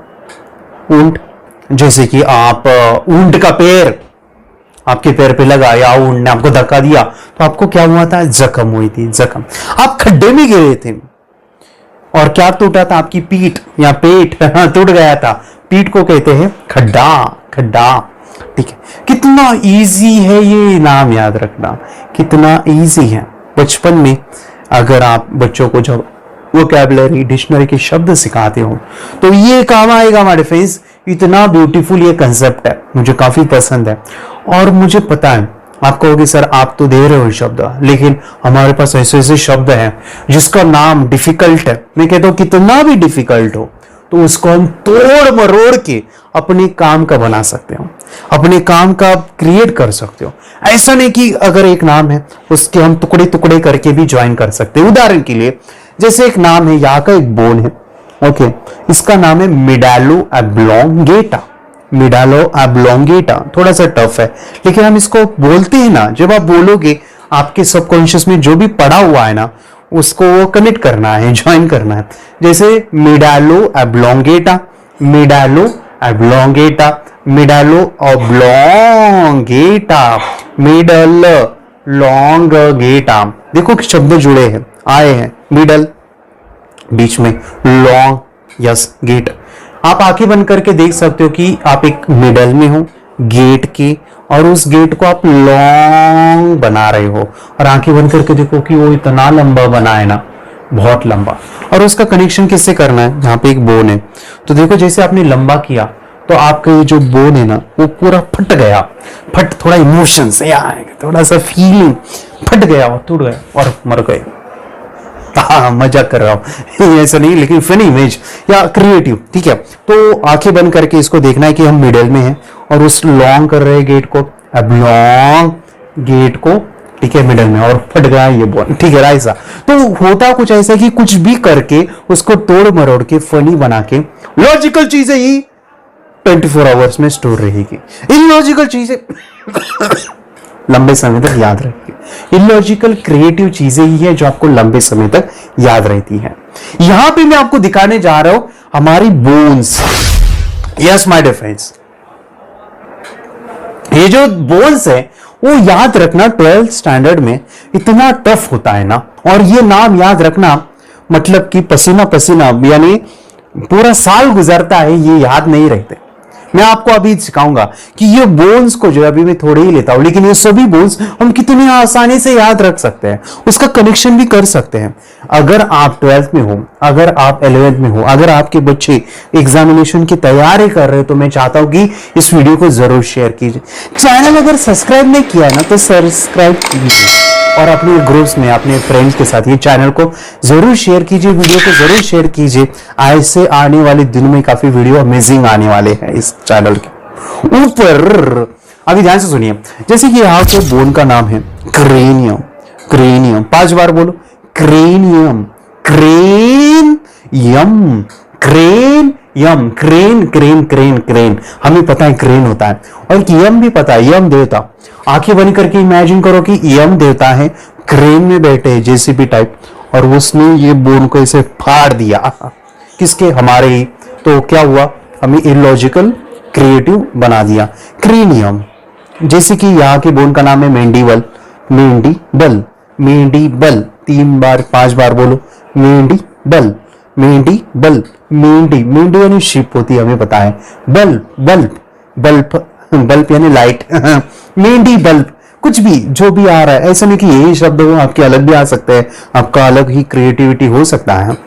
Speaker 1: ऊंट, जैसे कि आप ऊंट का पैर आपके पैर पे लगा या ऊंट ने आपको धक्का दिया, तो आपको क्या हुआ था, जख्म हुई थी, जख्म। आप खड्डे में गिरे थे और क्या टूटा था, आपकी पीठ या पेट टूट गया था, पीठ को कहते हैं खड्डा, खड्डा। ठीक है, कितना इजी है ये नाम याद रखना, कितना इजी है। बचपन में अगर आप बच्चों को जब वोकैबुलरी, डिक्शनरी के शब्द सिखाते हो तो ये काम आएगा हमारे फ्रेंड्स। इतना ब्यूटीफुल ये कंसेप्ट है, मुझे काफी पसंद है। और मुझे पता है आप कहोगे सर आप तो दे रहे हो शब्द, लेकिन हमारे पास ऐसे ऐसे शब्द हैं जिसका नाम डिफिकल्ट है। मैं कहता हूं कितना भी डिफिकल्ट हो तो उसको हम तोड़ मरोड़ के अपने काम का बना सकते हो, अपने काम का क्रिएट कर सकते हो। ऐसा नहीं कि अगर एक नाम है उसके हम टुकड़े टुकड़े करके भी ज्वाइन कर सकते हैं। उदाहरण के लिए जैसे एक नाम है, यहाँ का एक बोन है, ओके, इसका नाम है मिडालो एब्लोंगेटा, मिडालो एब्लोंगेटा। थोड़ा सा टफ है लेकिन हम इसको बोलते हैं ना, जब आप बोलोगे आपके सबकॉन्शियस में जो भी पड़ा हुआ है ना उसको वो कनेक्ट करना है, ज्वाइन करना है। जैसे मिडालो एब्लोंगेटा, मिडालो एब्लोंगेटा, मिडालो ऑब्लोंगेटा, मिडल लॉन्गेटा। देखो शब्द जुड़े हैं, आए हैं, मिडल बीच में, लॉन्ग, यस, गेट। आप आंखें बंद करके देख सकते हो कि आप एक मिडल में हो गेट के, और उस गेट को आप लॉन्ग बना रहे हो। और आंखें बंद करके देखो कि वो इतना लंबा बना है ना, बहुत लंबा। और उसका कनेक्शन किससे करना है, यहाँ पे एक बोन है, तो देखो जैसे आपने लंबा किया तो आपका ये जो बोन है ना वो पूरा फट गया, फट, थोड़ा इमोशन से आएगा, थोड़ा सा फीलिंग, फट गया और टूट गया और मर गए। हाँ, मजाक कर रहा हूं, ऐसा नहीं, लेकिन फनी इमेज या क्रिएटिव। ठीक है, तो आंखें बंद करके इसको देखना है कि हम मिडिल में हैं और उस लॉन्ग कर रहे हैं गेट को, अब लॉन्ग गेट को, ठीक है, मिडिल में, और फट गया ये बोन। ठीक है, ऐसा तो होता कुछ ऐसा कि कुछ भी करके उसको तोड़ मरोड़ के फनी बना के लॉजिकल चीजें ही 24 आवर्स में स्टोर रहेगी। इलॉजिकल चीजें लंबे समय तक याद रहेगी। इलॉजिकल क्रिएटिव चीजें ही है जो आपको लंबे समय तक याद रहती है। यहां पे मैं आपको दिखाने जा रहा हूं हमारी bones. Yes my dear friends, ये जो बोन्स है वो याद रखना 12th स्टैंडर्ड में इतना टफ होता है ना, और ये नाम याद रखना मतलब कि पसीना पसीना, यानी पूरा साल गुजरता है ये याद नहीं रहते। मैं आपको अभी सिखाऊंगा कि ये बोन्स को जो अभी मैं थोड़े ही लेता हूं, लेकिन ये सभी बोन्स हम कितनी आसानी से याद रख सकते हैं, उसका कनेक्शन भी कर सकते हैं। अगर आप 12th में हो, अगर आप 11th में हो, अगर आपके बच्चे एग्जामिनेशन की तैयारी कर रहे हो, तो मैं चाहता हूं कि इस वीडियो को जरूर शेयर कीजिए। चैनल अगर सब्सक्राइब नहीं किया है ना तो सब्सक्राइब कीजिए, और अपने ग्रुप्स में अपने फ्रेंड्स के साथ ये चैनल को जरूर शेयर कीजिए, वीडियो को जरूर शेयर कीजिए। ऐसे आने वाले दिन में काफी वीडियो अमेजिंग आने वाले हैं इस चैनल के ऊपर। अभी ध्यान से सुनिए, जैसे कि यहाँ के बोन का नाम है क्रेनियम। क्रेनियम 5 बार बोलो, क्रेनियम, क्रेन यम, क्रेन यम, क्रेन क्रेन क्रेन क्रेन, हमें पता है क्रेन होता है। और यम भी पता है, यम देवता। आंखें बंद करके इमेजिन करो कि यम देवता है, क्रेन में बैठे हैं जेसीबी टाइप, और उसने ये बोन को ऐसे फाड़ दिया। किसके? हमारे ही। तो क्या हुआ? हमें इलॉजिकल क्रिएटिव बना दिया। क्रेनियम। जैसे कि यहाँ के बोन का नाम है मेंडिबल। मेंडिबल, मेंडिबल 3 बार 5 बार बोलो, मेंडिबल, मेंडिबल। मेंढी, मेंढी यानी शिप होती है, हमें पता है। बल्ब, बल्ब, बल्ब, बल्ब यानी लाइट। मेंढी बल्ब, कुछ भी जो भी आ रहा है, ऐसा नहीं कि यही शब्द हो, आपके अलग भी आ सकते हैं, आपका अलग ही क्रिएटिविटी हो सकता है।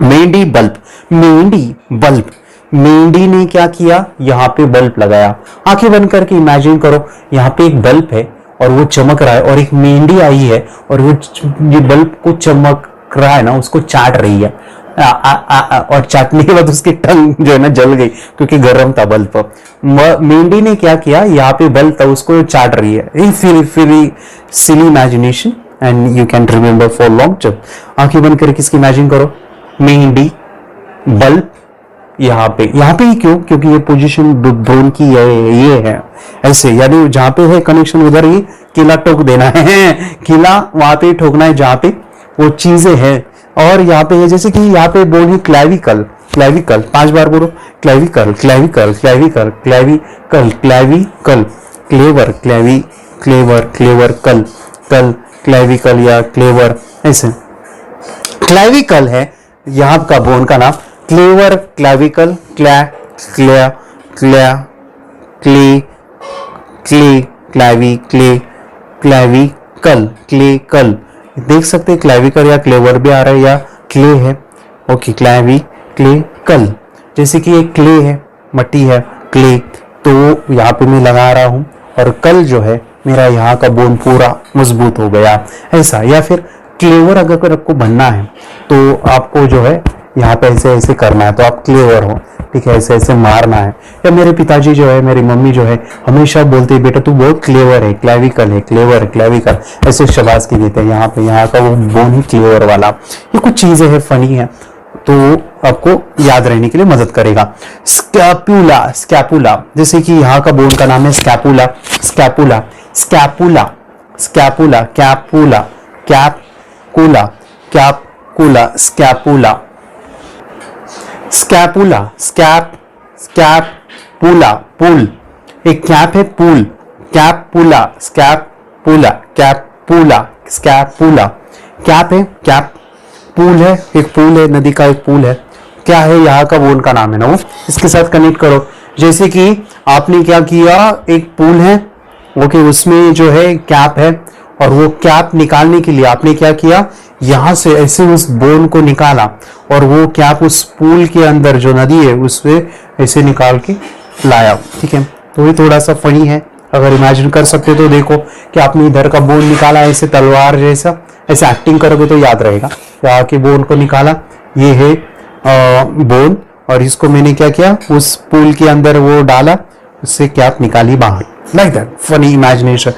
Speaker 1: मेंढी बल्ब, मेंढी बल्ब। मेंढी ने क्या किया? यहाँ पे बल्ब लगाया। आंखें बंद करके इमेजिन करो, यहाँ पे एक बल्ब है और वो चमक रहा है, और एक मेंढी आई है और वो ये बल्ब को चमक रहा है ना, उसको चाट रही है। और चाटने के बाद उसकी टंग जो है ना जल गई, क्योंकि गर्म था बल्ब। मेंढी ने क्या किया? यहाँ पे बल्ब था, उसको चाट रही है। Silly imagination and you can remember for long term. आंखें बंद करके इसकी इमेजिन करो, मेंढी बल्ब यहाँ पे ही क्यों? क्योंकि ये पोजीशन बोन की ये है ऐसे, यानी जहां पे है कनेक्शन उधर ही किला ठोक देना है। किला वहां पे ठोकना है जहां पे वो चीजें हैं। और यहाँ पे है, जैसे कि यहाँ पे बोन है क्लैविकल। क्लैविकल 5 बार बोलो, clavicle, clavicle, clavicle, clavicle, clavicle, clever, clavi, clever, clever, कल, कल, क्लैविकल या क्लेवर, ऐसे। क्लैविकल है यहाँ का बोन का नाम, क्लेवर, क्लैविकल, क्लैविकल, क्ले कल। देख सकते हैं क्लैविकल या क्लेवर भी आ रहा है, या क्ले है। ओके, क्ले कल। जैसे कि एक क्ले है, मट्टी है, क्ले, तो यहाँ पे मैं लगा रहा हूं, और कल जो है मेरा यहाँ का बोन पूरा मजबूत हो गया, ऐसा। या फिर क्लेवर अगर आपको बनना है तो आपको जो है यहाँ पे ऐसे ऐसे करना है, तो आप क्लेवर हो, ठीक है, ऐसे ऐसे मारना है। या मेरे पिताजी जो है, मेरी मम्मी जो है, हमेशा बोलते हैं बेटा तू बहुत क्लेवर है, क्लैविकल है, क्लेवर, क्लैविकल, ऐसे शबाज की देते हैं। यहाँ पे यहाँ का वो बोन ही क्लेवर वाला। ये कुछ चीजें हैं, फनी है, तो आपको याद रहने के लिए मदद करेगा। स्कैपुला, स्कैपुला, जैसे कि यहाँ का बोन का नाम है scapula. Scapula, scapula, scapula, capula, capula, capula, scapula, scapula, scap, scapula, pull. एक कैप है, pull, capula, scapula, capula, scapula. Cap है, कैप, पूल है, एक पूल है, नदी का एक पूल है। क्या है? यहाँ का बोन का नाम है ना वो, इसके साथ कनेक्ट करो। जैसे कि आपने क्या किया, एक पूल है, ओके, उसमें जो है कैप है, और वो कैप निकालने के लिए आपने क्या किया, यहां से ऐसे उस बोन को निकाला, और वो कैप उस पूल के अंदर जो नदी है उससे ऐसे निकाल के लाया, ठीक है। तो ये थोड़ा सा फनी है, अगर इमेजिन कर सकते तो देखो कि आपने इधर का बोन निकाला ऐसे तलवार जैसा, ऐसे एक्टिंग करोगे तो याद रहेगा। यहाँ के बोन को निकाला, ये है बोन, और इसको मैंने क्या किया, उस पूल के अंदर वो डाला, उससे कैप निकाली बाहर, लाइक दैट। Funny imagination.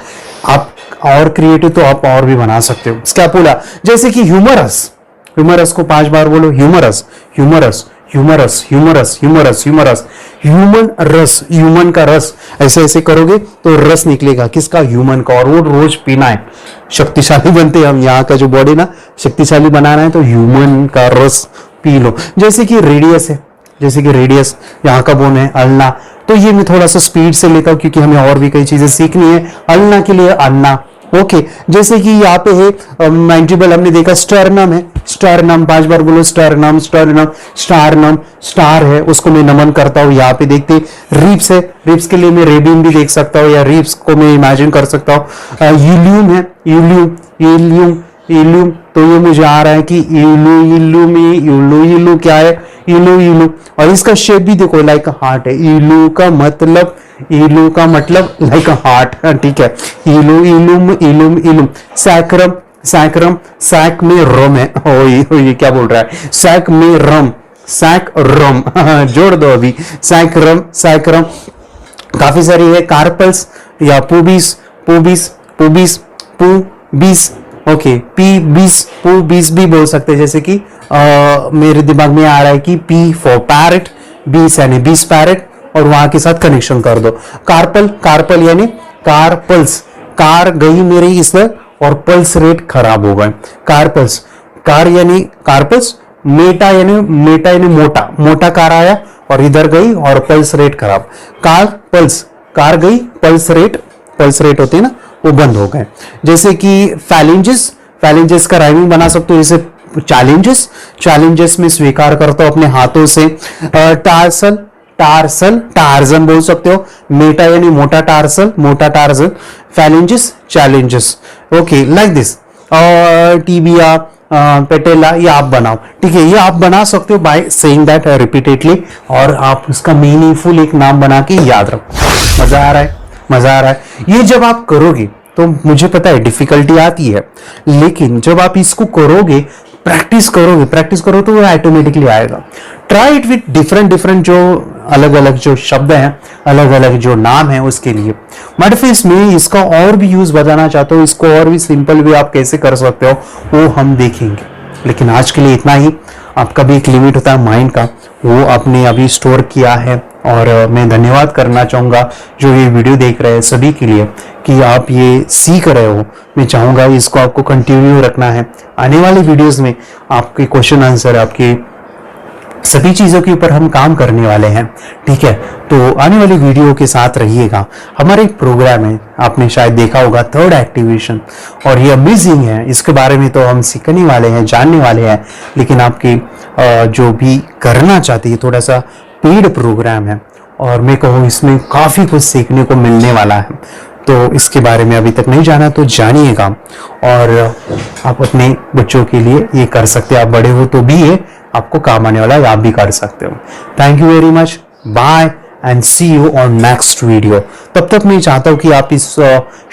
Speaker 1: आप और क्रिएटिव तो आप और भी बना सकते हो। स्कैपुला, जैसे कि ह्यूमरस। ह्यूमरस को 5 बार बोलो, humerus, humerus, humerus, humerus, humerus, humerus. Human रस, ह्यूमन का रस, ऐसे ऐसे करोगे तो रस निकलेगा, किसका? ह्यूमन का, और वो रोज पीना है, शक्तिशाली बनते हैं हम। यहाँ का जो बॉडी ना शक्तिशाली बनाना है तो ह्यूमन का रस पी लो। जैसे कि रेडियस है, जैसे कि रेडियस यहाँ का बोन है, अल्ना। तो ये मैं थोड़ा सा स्पीड से लेता हूँ क्योंकि हमें और भी कई चीजें सीखनी है। अल्ना के लिए अन्ना, ओके। जैसे कि यहाँ पे है मैंडिबल, हमने देखा स्टर्नम है, स्टर्नम 5 बार बोलो, स्टर्नम, स्टर्नम, स्टारनम, स्टार है, उसको मैं नमन करता हूँ। यहाँ पे देखते रिप्स है, रिप्स के लिए मैं रेबियम भी देख सकता हूँ, या रिप्स को मैं इमेजिन कर सकता हूँ। यूलियम है, यूलियम, यूलियम, यूलियम, तो ये मुझे आ रहा है कि यूलू, यूलू में यूलू, यूलू क्या है, यूलू, यूलू। और इसका शेप भी देखो लाइक हार्ट है। यूलू का मतलब इलू का मतलब लाइक हार्ट, ठीक है। इलू इलुम इलुम इलुम। सैक्रम सैक्रम, सैक में रम है। ओ ये क्या बोल रहा है, सैक में रम, सैक रम जोड़ दो अभी, सैक्रम सैक्रम। काफी सारी है, कार्पल्स या पुबिस पुबिस पुबिस पुबिस, ओके। पी बीस पू बीस भी बोल सकते हैं, जैसे कि मेरे दिमाग में आ रहा है कि पी फॉर पैरेट, बीस यानी बीस पैरेट, और वहां के साथ कनेक्शन कर दो। कार्पल कार्पल यानी कार्पल्स, कार गई मेरी इसमें और पल्स रेट खराब हो गए। कार्पल्स, कार यानी कार्पल्स, मेटा यानी मोटा, मोटा कार आया और इधर गई और पल्स रेट खराब। कार पल्स, कार गई, पल्स रेट होते हैं ना, वो बंद हो गए। जैसे कि फैलेंजेस, फैलेंजेस का राइमिंग बना सकते हो जैसे चैलेंजेस, चैलेंजेस में स्वीकार करता हूं अपने हाथों से। टार्सल टार्सल, टार्जन बोल सकते हो। मेटा यानी मोटा टार्सल, मोटा torsion. Phalanges challenges, okay like this. और टीबिया पेटेला, ये आप बनाओ, ठीक है। ये आप बना सकते हो बाय सेइंग दैट रिपीटेडली, और आप उसका मीनिंगफुल एक नाम बना के याद रखो। मजा आ रहा है, मजा आ रहा है। ये जब आप करोगे तो मुझे पता है डिफिकल्टी आती है, लेकिन जब आप इसको करोगे, प्रैक्टिस करो तो वो ऑटोमेटिकली आएगा। ट्राई इट विथ डिफरेंट जो अलग अलग जो शब्द हैं, अलग अलग जो नाम है उसके लिए। मडफेस में इसका और भी यूज बताना चाहता हूँ, इसको और भी सिंपल भी आप कैसे कर सकते हो वो हम देखेंगे, लेकिन आज के लिए इतना ही। आपका भी एक लिमिट होता है माइंड का, वो आपने अभी स्टोर किया है। और मैं धन्यवाद करना चाहूँगा जो ये वीडियो देख रहे हैं सभी के लिए, कि आप ये सीख रहे हो। मैं चाहूँगा इसको आपको कंटिन्यू रखना है। आने वाले वीडियोस में आपके क्वेश्चन आंसर, आपकी सभी चीज़ों के ऊपर हम काम करने वाले हैं, ठीक है। तो आने वाली वीडियो के साथ रहिएगा। हमारा एक प्रोग्राम है, आपने शायद देखा होगा, थर्ड एक्टिवेशन, और ये अमेजिंग है। इसके बारे में तो हम सीखने वाले हैं, जानने वाले हैं, लेकिन आपकी जो भी करना चाहती है, थोड़ा सा पेड प्रोग्राम है, और मैं कहूँ इसमें काफ़ी कुछ सीखने को मिलने वाला है। तो इसके बारे में अभी तक नहीं जाना तो जानिएगा, और आप अपने बच्चों के लिए ये कर सकते हैं। आप बड़े हो तो भी ये आपको काम आने वाला है, आप भी कर सकते हो। Thank you very much, bye and see you on next video. तब तक मैं चाहता हूँ कि आप इस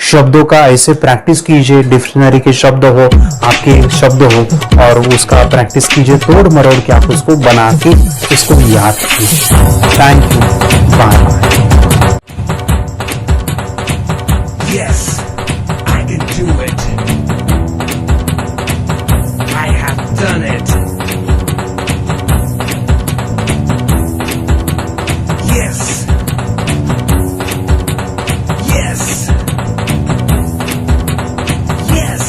Speaker 1: शब्दों का ऐसे प्रैक्टिस कीजिए, डिक्शनरी के शब्द हो, आपके शब्द हो, और उसका प्रैक्टिस कीजिए, तोड़ मरोड़ के आप उसको बना के उसको याद कीजिए। Thank you, bye.
Speaker 2: Yes, I can do it. I have done it. Yes. Yes. Yes.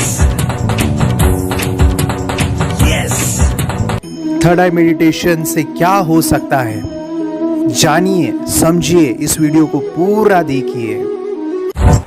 Speaker 2: Yes.
Speaker 3: Third eye meditation से क्या हो सकता है, जानिए, समझिए, इस वीडियो को पूरा देखिए।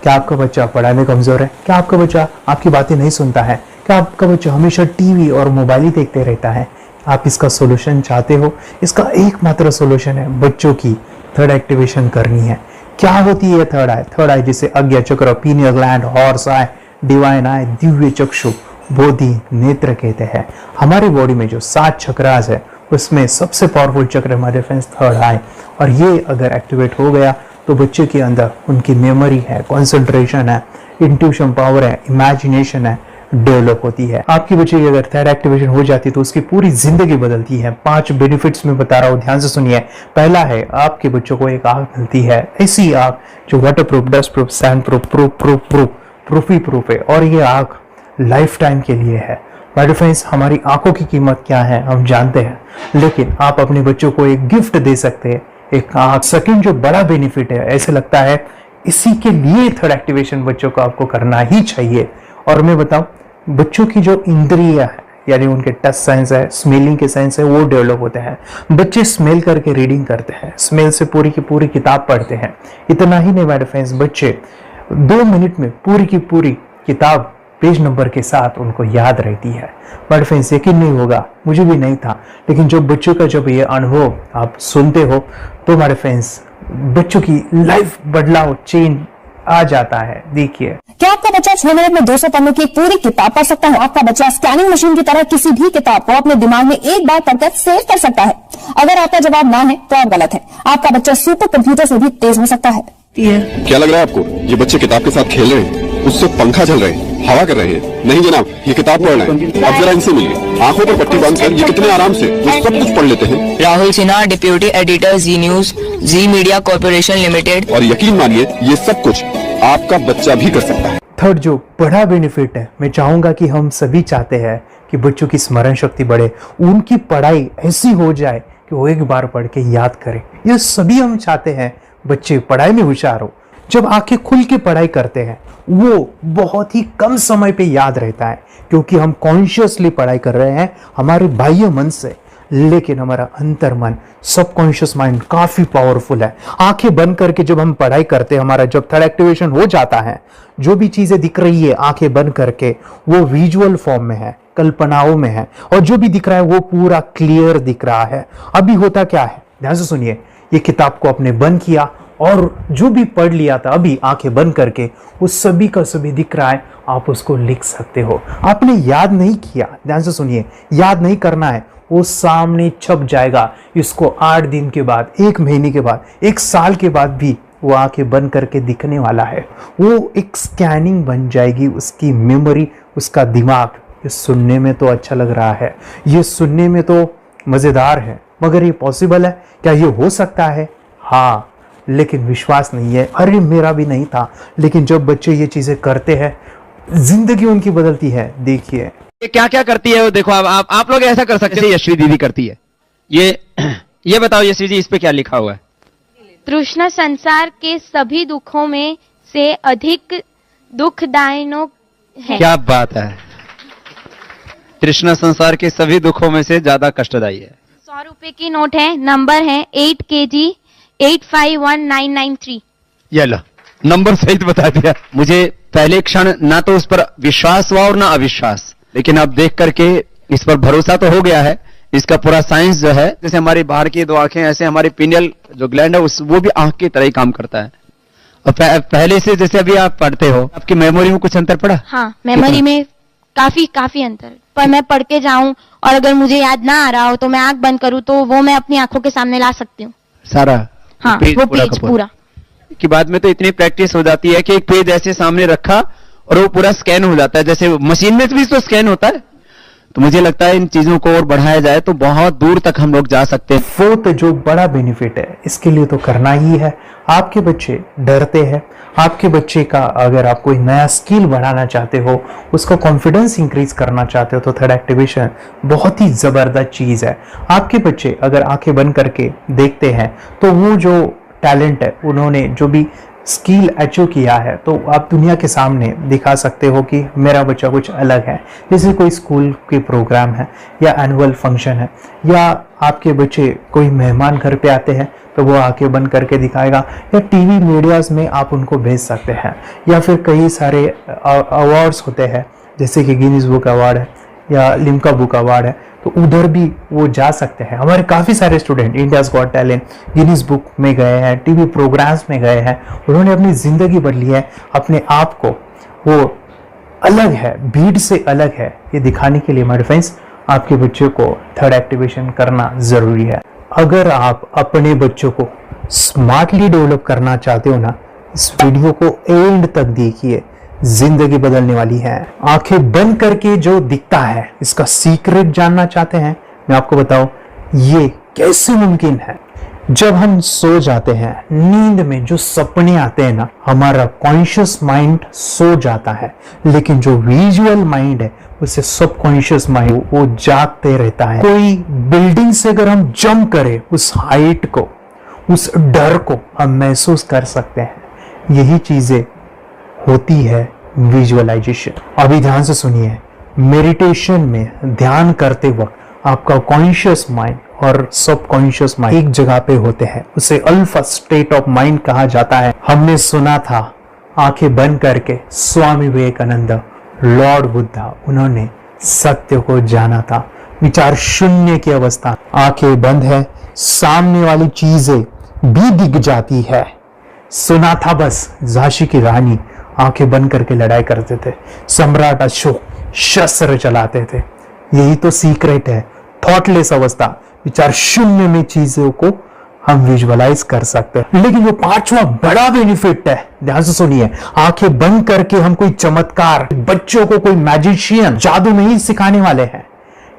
Speaker 1: क्या आपका बच्चा पढ़ाई में कमजोर है? क्या आपका बच्चा आपकी बातें नहीं सुनता है? क्या आपका बच्चा हमेशा टीवी और मोबाइल ही देखते रहता है? आप इसका सोल्यूशन चाहते हो? इसका एकमात्र सोल्यूशन है, बच्चों की थर्ड एक्टिवेशन करनी है। क्या होती है थर्ड आई? थर्ड आई जिसे आज्ञा चक्र, pineal gland, horse eye, divine eye, दिव्य चक्षु, बोधि नेत्र कहते हैं। हमारी बॉडी में जो 7 चक्रास है उसमें सबसे पावरफुल चक्र हमारे फ्रेंड्स थर्ड आई, और ये अगर एक्टिवेट हो गया तो बच्चे के अंदर उनकी मेमोरी है, कंसंट्रेशन है, इंट्यूशन पावर है, इमेजिनेशन है, डेवलप होती है। आपकी बच्चे की अगर थर्ड एक्टिवेशन हो जाती है तो उसकी पूरी जिंदगी बदलती है। 5 बेनिफिट्स में बता रहा हूँ, ध्यान से सुनिए। पहला है, आपके बच्चों को एक आंख मिलती है, ऐसी आंख जो waterproof, dustproof, sandproof, proofy proof है, और ये आंख लाइफ टाइम के लिए है। माय फ्रेंड्स, हमारी आंखों की कीमत क्या है हम जानते हैं, लेकिन आप अपने बच्चों को एक गिफ्ट दे सकते हैं, एक आंख। सेकंड जो बड़ा बेनिफिट है, ऐसे लगता है इसी के लिए थर्ड एक्टिवेशन बच्चों को आपको करना ही चाहिए। और मैं बताऊं, बच्चों की जो इंद्रियां है, यानी उनके टच सेंस है, स्मेलिंग के सेंस है, वो डेवलप होते हैं। बच्चे स्मेल करके रीडिंग करते हैं, स्मेल से पूरी की पूरी किताब पढ़ते हैं। इतना ही नहीं मेरे फ्रेंड्स, बच्चे 2 मिनट में पूरी की पूरी किताब पेज नंबर के साथ उनको याद रहती है। बट फ्रेंड्स, यकीन नहीं होगा, मुझे भी नहीं था, लेकिन जब बच्चों का जब ये अनुभव आप सुनते हो तो हमारे फ्रेंड्स, बच्चों की लाइफ बदलाव चेंज आ जाता है। देखिए,
Speaker 4: क्या आपका बच्चा 6 मिनट में 200 पन्नों की एक पूरी किताब पढ़ सकता है? आपका बच्चा स्कैनिंग मशीन की तरह किसी भी किताब को अपने दिमाग में एक बार पढ़कर सेव कर सकता है? अगर आपका जवाब ना है तो आप गलत है। आपका बच्चा सुपर कंप्यूटर से भी तेज हो सकता है।
Speaker 5: क्या लग रहा है आपको? ये बच्चे किताब के साथ खेल रहे हैं, उससे पंखा चल रहे हैं, हवा कर रहे हैं? नहीं जनाब, ये किताब पढ़ रहे हैं। अब जरा इनसे मिलिए, आंखों पर पट्टी बांधकर ये कितने आराम से ये सब कुछ पढ़ लेते हैं।
Speaker 6: राहुल सिन्हा, डिप्यूटी एडिटर, जी न्यूज, जी मीडिया कॉर्पोरेशन लिमिटेड।
Speaker 5: और यकीन मानिए ये सब कुछ आपका बच्चा भी कर सकता है।
Speaker 1: थर्ड जो बड़ा बेनिफिट है, मैं चाहूंगा कि हम सभी चाहते हैं कि बच्चों की स्मरण शक्ति बढ़े, उनकी पढ़ाई ऐसी हो जाए कि वो एक बार पढ़ के याद करें। ये सभी हम चाहते हैं बच्चे पढ़ाई में होशियार हो। जब आंखें खुल के पढ़ाई करते हैं वो बहुत ही कम समय पे याद रहता है, क्योंकि हम कॉन्शियसली पढ़ाई कर रहे हैं हमारे बाह्य मन से, लेकिन हमारा अंतर मन, सबकॉन्शियस माइंड काफी पावरफुल है। आंखें बंद करके जब हम पढ़ाई करते हैं, हमारा जब थर्ड एक्टिवेशन हो जाता है, जो भी चीजें दिख रही है आंखें बंद करके वो विजुअल फॉर्म में है, कल्पनाओं में है, और जो भी दिख रहा है वो पूरा क्लियर दिख रहा है। अभी होता क्या है, ध्यान से सुनिए, ये किताब को आपने बंद किया और जो भी पढ़ लिया था अभी आंखें बंद करके वो सभी का सभी दिख रहा है, आप उसको लिख सकते हो। आपने याद नहीं किया, ध्यान से सुनिए, याद नहीं करना है, वो सामने छप जाएगा। इसको 8 दिन के बाद, 1 महीने के बाद, 1 साल के बाद भी वो आंखें बंद करके दिखने वाला है। वो एक स्कैनिंग बन जाएगी, उसकी मेमोरी, उसका दिमाग। ये सुनने में तो अच्छा लग रहा है, ये सुनने में तो मजेदार है, मगर ये पॉसिबल है क्या? ये हो सकता है, हाँ, लेकिन विश्वास नहीं है। अरे मेरा भी नहीं था, लेकिन जब बच्चे ये चीजें करते हैं जिंदगी उनकी बदलती है। देखिए
Speaker 7: ये क्या क्या करती है वो देखो। आप लोग ऐसा कर सकते हैं, यशवी दीदी करती है। ये बताओ यशवी जी, इस पे क्या लिखा हुआ है?
Speaker 8: तृष्णा संसार के सभी दुखों में से अधिक दुखदायक है।
Speaker 7: क्या बात है, तृष्णा संसार के सभी दुखों में से ज्यादा कष्टदायी है।
Speaker 8: 100 रुपए की नोट है, नंबर है 8 kg 851993।
Speaker 7: ये लो, नंबर सहित बता दिया। मुझे पहले क्षण ना तो उस पर विश्वास हुआ और ना अविश्वास, लेकिन अब देख करके इस पर भरोसा तो हो गया है। इसका पूरा साइंस जो है, जैसे हमारी बाहर की 2 आंखें, ऐसे हमारी पिनियल जो ग्लैंड है वो भी आंख की तरह ही काम करता है। और पहले से जैसे अभी आप पढ़ते हो, आपकी मेमोरी में कुछ अंतर पड़ा?
Speaker 8: हाँ, मेमोरी में काफी अंतर। पर मैं पढ़ के जाऊं और अगर मुझे याद ना आ रहा हो तो मैं आंख बंद करूं तो वो मैं अपनी आंखों के सामने ला सकती हूँ
Speaker 7: सारा।
Speaker 8: हाँ, वो पेज पूरा
Speaker 7: की बाद में तो इतनी प्रैक्टिस हो जाती है कि एक पेज ऐसे सामने रखा और वो पूरा स्कैन हो जाता है, जैसे मशीन में भी तो स्कैन होता है। तो मुझे लगता है इन चीजों को और बढ़ाया जाए तो बहुत दूर तक हम लोग जा सकते हैं।
Speaker 1: फोर्थ जो बड़ा बेनिफिट है, इसके लिए तो करना ही है। आपके बच्चे डरते हैं, आपके बच्चे का अगर आप कोई नया स्किल बढ़ाना चाहते हो, उसका कॉन्फिडेंस इंक्रीज करना चाहते हो, तो थर्ड एक्टिवेशन बहुत ही जबरदस्त चीज है। आपके बच्चे अगर आंखें बंद करके देखते हैं तो वो जो टैलेंट है, उन्होंने जो भी स्किल अचीव किया है, तो आप दुनिया के सामने दिखा सकते हो कि मेरा बच्चा कुछ अलग है। जैसे कोई स्कूल के प्रोग्राम है या एनुअल फंक्शन है, या आपके बच्चे कोई मेहमान घर पे आते हैं तो वो आंखें बंद करके दिखाएगा, या टीवी मीडियाज में आप उनको भेज सकते हैं, या फिर कई सारे अवार्ड्स होते हैं जैसे कि गिनीज बुक अवार्ड है या लिम्का बुक अवार्ड है, तो उधर भी वो जा सकते हैं। हमारे काफ़ी सारे student India's got talent, Guinness book में गए हैं, टीवी प्रोग्राम्स में गए हैं, उन्होंने अपनी ज़िंदगी बदली है, अपने आप को वो अलग है, भीड़ से अलग है, ये दिखाने के लिए मेरे फ्रेंड्स आपके बच्चों को थर्ड एक्टिवेशन करना ज़रूरी है। अगर आप अपने बच्चों को स्मार्टली डेवलप करना चाहते हो ना, इस वीडियो को एंड तक देखिए, जिंदगी बदलने वाली है। आंखें बंद करके जो दिखता है, इसका सीक्रेट जानना चाहते हैं, मैं आपको बताऊं ये कैसे मुमकिन है। जब हम सो जाते हैं, नींद में जो सपने आते हैं ना, हमारा कॉन्शियस माइंड सो जाता है, लेकिन जो विजुअल माइंड है, उसे सब कॉन्शियस माइंड वो जागते रहता है। कोई बिल्डिंग से अगर हम जंप करें, उस हाइट को, उस डर को हम महसूस कर सकते हैं। यही चीजें होती है विजुअलाइजेशन। अभी ध्यान से सुनिए, मेडिटेशन में ध्यान करते वक्त आपका कॉन्शियस माइंड और सब कॉन्शियस माइंड एक जगह पे होते हैं, उसे अल्फा स्टेट ऑफ माइंड कहा जाता है। हमने सुना था आंखें बंद करके स्वामी विवेकानंद, लॉर्ड बुद्धा, उन्होंने सत्य को जाना था। विचार शून्य की अवस्था, आंखें बंद है, सामने वाली चीजें भी दिख जाती है, सुना था बस झांसी की रानी आंखें बंद करके लड़ाई करते थे, सम्राट अशोक शस्त्र चलाते थे। यही तो सीक्रेट है, थॉटलेस अवस्था, विचार शून्य में चीजों को हम विजुअलाइज कर सकते हैं। लेकिन जो पांचवा बड़ा बेनिफिट है, ध्यान से सुनिए, आंखें बंद करके हम कोई चमत्कार, बच्चों को कोई मैजिशियन जादू नहीं सिखाने वाले हैं।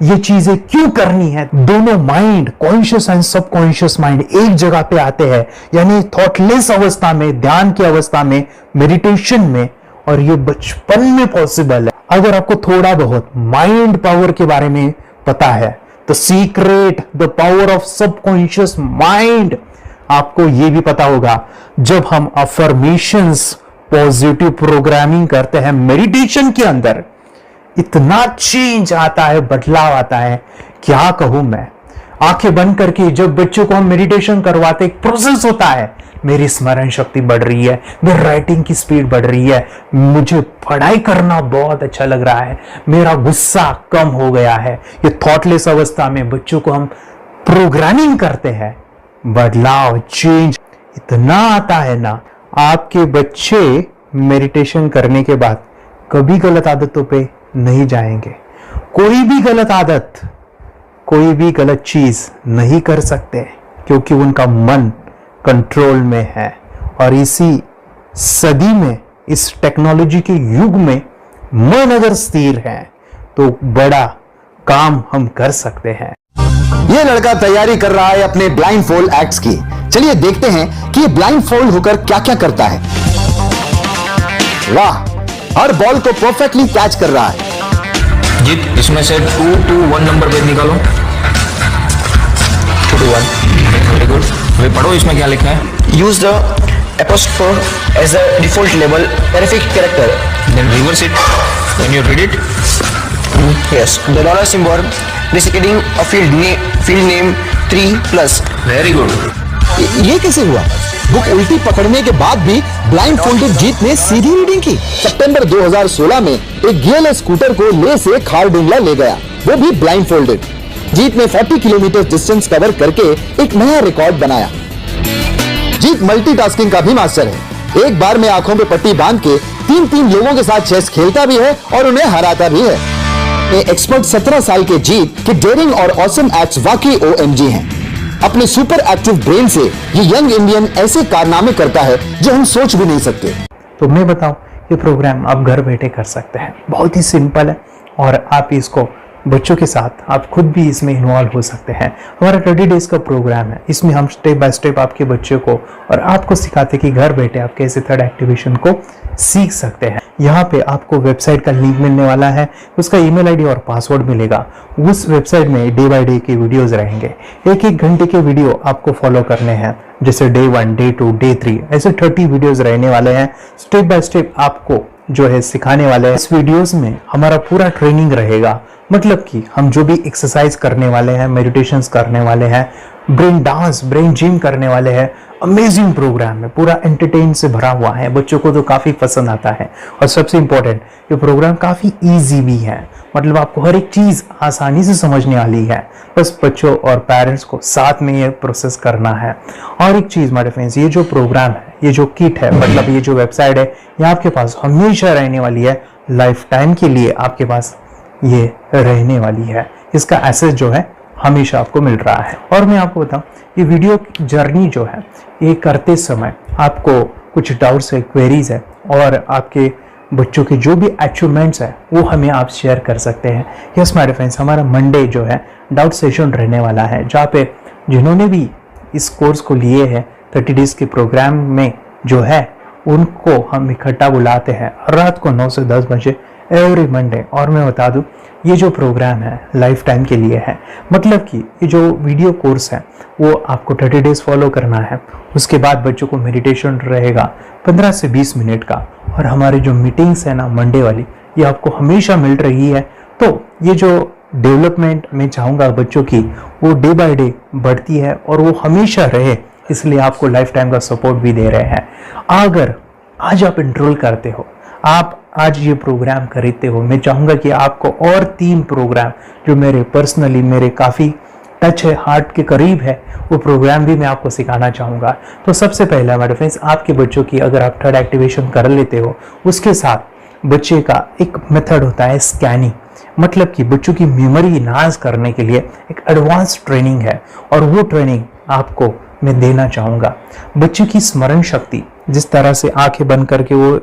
Speaker 1: ये चीजें क्यों करनी है? दोनों mind, conscious and subconscious mind एक जगह पे आते हैं, यानी थॉटलेस अवस्था में, ध्यान की अवस्था में, मेडिटेशन में, और ये बचपन में पॉसिबल है। अगर आपको थोड़ा बहुत माइंड पावर के बारे में पता है, the secret, the power of subconscious mind, आपको यह भी पता होगा जब हम अफर्मेशंस, पॉजिटिव प्रोग्रामिंग करते हैं मेडिटेशन के अंदर, इतना चेंज आता है, बदलाव आता है, क्या कहूं मैं। आंखें बंद करके जब बच्चों को हम मेडिटेशन करवाते, एक प्रोसेस होता है, मेरी स्मरण शक्ति बढ़ रही है, मेरी राइटिंग की स्पीड बढ़ रही है, मुझे पढ़ाई करना बहुत अच्छा लग रहा है, मेरा गुस्सा कम हो गया है। ये थॉटलेस अवस्था में बच्चों को हम प्रोग्रामिंग करते हैं, बदलाव, चेंज इतना आता है ना। आपके बच्चे मेडिटेशन करने के बाद कभी गलत आदतों पे नहीं जाएंगे, कोई भी गलत आदत, कोई भी गलत चीज नहीं कर सकते, क्योंकि उनका मन कंट्रोल में है। और इसी सदी में, इस टेक्नोलॉजी के युग में मन अगर स्थिर है तो बड़ा काम हम कर सकते हैं।
Speaker 9: ये लड़का तैयारी कर रहा है अपने ब्लाइंड फोल्ड एक्ट्स की। चलिए देखते हैं कि ये ब्लाइंड फोल्ड होकर क्या क्या करता है। वाह, हर बॉल को परफेक्टली कैच कर रहा है।
Speaker 6: जीत, इसमें से 2 to 1 नंबर भेद निकालो। 2 to 1, वेरी गुड। वे पढ़ो, इसमें क्या लिखा है?
Speaker 10: Use the apostrophe as a default label terrific character.
Speaker 6: Then reverse it when you read it.
Speaker 10: Yes, the dollar symbol designating a field name 3+.
Speaker 6: Very good.
Speaker 9: ये कैसे हुआ? बुक उल्टी पकड़ने के बाद भी ब्लाइंड फोल्डेड जीत ने सीधी रीडिंग की। सितंबर 2016 में एक गियर स्कूटर को ले से खारडुंगला ले गया, वो भी ब्लाइंड फोल्डेड। जीत ने 40 किलोमीटर डिस्टेंस कवर करके एक नया रिकॉर्ड बनाया। जीत मल्टीटास्किंग का भी मास्टर है। एक बार में आंखों पे पट्टी बांध के 3 लोगों के साथ चेस खेलता भी है और उन्हें हराता भी है। एक्सपर्ट 17 साल के जीत के डेयरिंग और ऑसम एक्ट्स वाकई OMG हैं। अपने सुपर एक्टिव ब्रेन से ये यंग इंडियन ऐसे कारनामे करता है जो हम सोच भी नहीं सकते।
Speaker 1: तो मैं बताऊं, ये प्रोग्राम आप घर बैठे कर सकते हैं, बहुत ही सिंपल है, और आप इसको बच्चों के साथ आप खुद भी इसमें इन्वॉल्व हो सकते हैं। हमारा 30 डेज का प्रोग्राम है, इसमें हम स्टेप बाय स्टेप आपके बच्चे को और आपको सिखाते कि घर बैठे आप कैसे थर्ड एक्टिवेशन को सीख सकते हैं। यहाँ पे आपको वेबसाइट का लिंक मिलने वाला है, उसका ईमेल आईडी और पासवर्ड मिलेगा। उस वेबसाइट में डे बाय डे के वीडियोस रहेंगे, 1-1 घंटे के वीडियो आपको फॉलो करने हैं, जैसे डे 1, डे 2, डे 3, ऐसे 30 वीडियोस रहने वाले हैं। स्टेप बाय स्टेप आपको जो है सिखाने वाले हैं। इस वीडियोस में हमारा पूरा ट्रेनिंग रहेगा, मतलब कि हम जो भी एक्सरसाइज करने वाले हैं, मेडिटेशंस करने वाले हैं, ब्रेन डांस, ब्रेन जिम करने वाले हैं। अमेजिंग प्रोग्राम है, पूरा एंटरटेन से भरा हुआ है, बच्चों को तो काफी पसंद आता है। और सबसे इंपॉर्टेंट, ये प्रोग्राम काफी इजी भी है, मतलब आपको हर एक चीज आसानी से समझने वाली है, बस बच्चों और पेरेंट्स को साथ में ये प्रोसेस करना है। और एक चीज मेरे फ्रेंड्स, ये जो प्रोग्राम है, ये जो किट है, मतलब ये जो वेबसाइट है, ये आपके पास हमेशा रहने वाली है, लाइफ टाइम के लिए आपके पास ये रहने वाली है। इसका एक्सेस जो है हमेशा आपको मिल रहा है। और मैं आपको बताऊं, ये वीडियो जर्नी जो है, ये करते समय आपको कुछ डाउट्स है, क्वेरीज है, और आपके बच्चों के जो भी अचीवमेंट्स है वो हमें आप शेयर कर सकते हैं। यस माय फ्रेंड्स, हमारा मंडे जो है डाउट सेशन रहने वाला है, जहाँ पे जिन्होंने भी इस कोर्स को लिए हैं 30 डेज के प्रोग्राम में जो है, उनको हम इकट्ठा बुलाते हैं रात को 9 से 10 बजे एवरी मंडे। और मैं बता दूं, ये जो प्रोग्राम है लाइफ टाइम के लिए है, मतलब कि ये जो वीडियो कोर्स है वो आपको 30 डेज फॉलो करना है। उसके बाद बच्चों को मेडिटेशन रहेगा 15 से 20 मिनट का, और हमारी जो मीटिंग्स है ना मंडे वाली, ये आपको हमेशा मिल रही है। तो ये जो डेवलपमेंट मैं चाहूँगा बच्चों की, वो डे बाय डे बढ़ती है और वो हमेशा रहे, इसलिए आपको लाइफ टाइम का सपोर्ट भी दे रहे हैं। अगर आज आप एनरोल करते हो, आप आज ये प्रोग्राम खरीदते हो, मैं चाहूँगा कि आपको और 3 प्रोग्राम जो मेरे पर्सनली मेरे काफ़ी टच है, हार्ट के करीब है, वो प्रोग्राम भी मैं आपको सिखाना चाहूँगा। तो सबसे पहले हमारे फ्रेंड्स, आपके बच्चों की अगर आप थर्ड एक्टिवेशन कर लेते हो, उसके साथ बच्चे का एक मेथड होता है स्कैनिंग, मतलब कि बच्चों की मेमोरी इनहांस करने के लिए एक एडवांस ट्रेनिंग है, और वो ट्रेनिंग आपको मैं देना चाहूँगा। बच्चे की स्मरण शक्ति, जिस तरह से आंखें बंद करके वो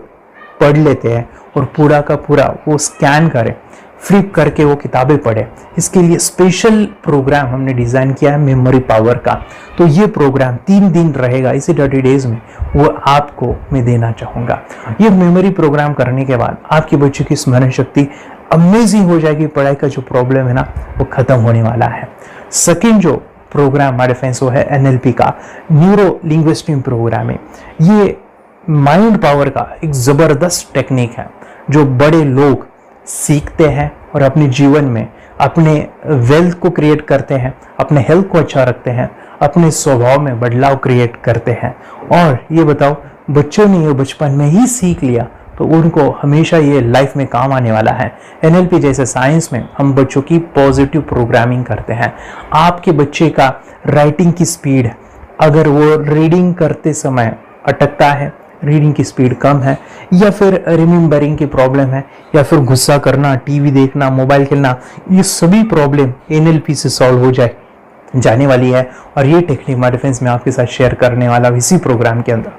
Speaker 1: पढ़ लेते हैं और पूरा का पूरा वो स्कैन करें, फ्लिप करके वो किताबें पढ़े, इसके लिए स्पेशल प्रोग्राम हमने डिज़ाइन किया है मेमोरी पावर का। तो ये प्रोग्राम 3 दिन रहेगा, इसी 30 डेज में वो आपको मैं देना चाहूँगा। ये मेमोरी प्रोग्राम करने के बाद आपके बच्चों की स्मरण शक्ति अमेजिंग हो जाएगी, पढ़ाई का जो प्रॉब्लम है ना वो खत्म होने वाला है। सेकेंड जो प्रोग्राम हमारे फ्रेंड्स वो है NLP का, न्यूरो लिंग्विस्टिक प्रोग्राम है। ये माइंड पावर का एक ज़बरदस्त टेक्निक है जो बड़े लोग सीखते हैं और अपने जीवन में अपने वेल्थ को क्रिएट करते हैं, अपने हेल्थ को अच्छा रखते हैं, अपने स्वभाव में बदलाव क्रिएट करते हैं। और ये बताओ, बच्चों ने ये बचपन में ही सीख लिया तो उनको हमेशा ये लाइफ में काम आने वाला है। NLP जैसे साइंस में हम बच्चों की पॉजिटिव प्रोग्रामिंग करते हैं। आपके बच्चे का राइटिंग की स्पीड, अगर वो रीडिंग करते समय अटकता है, रीडिंग की स्पीड कम है, या फिर रिमेम्बरिंग की प्रॉब्लम है, या फिर गुस्सा करना, टीवी देखना, मोबाइल खेलना, ये सभी प्रॉब्लम NLP से सॉल्व हो जाने वाली है। और ये टेक्निक हमारे फ्रेंड्स मैं आपके साथ शेयर करने वाला हूँ इसी प्रोग्राम के अंदर।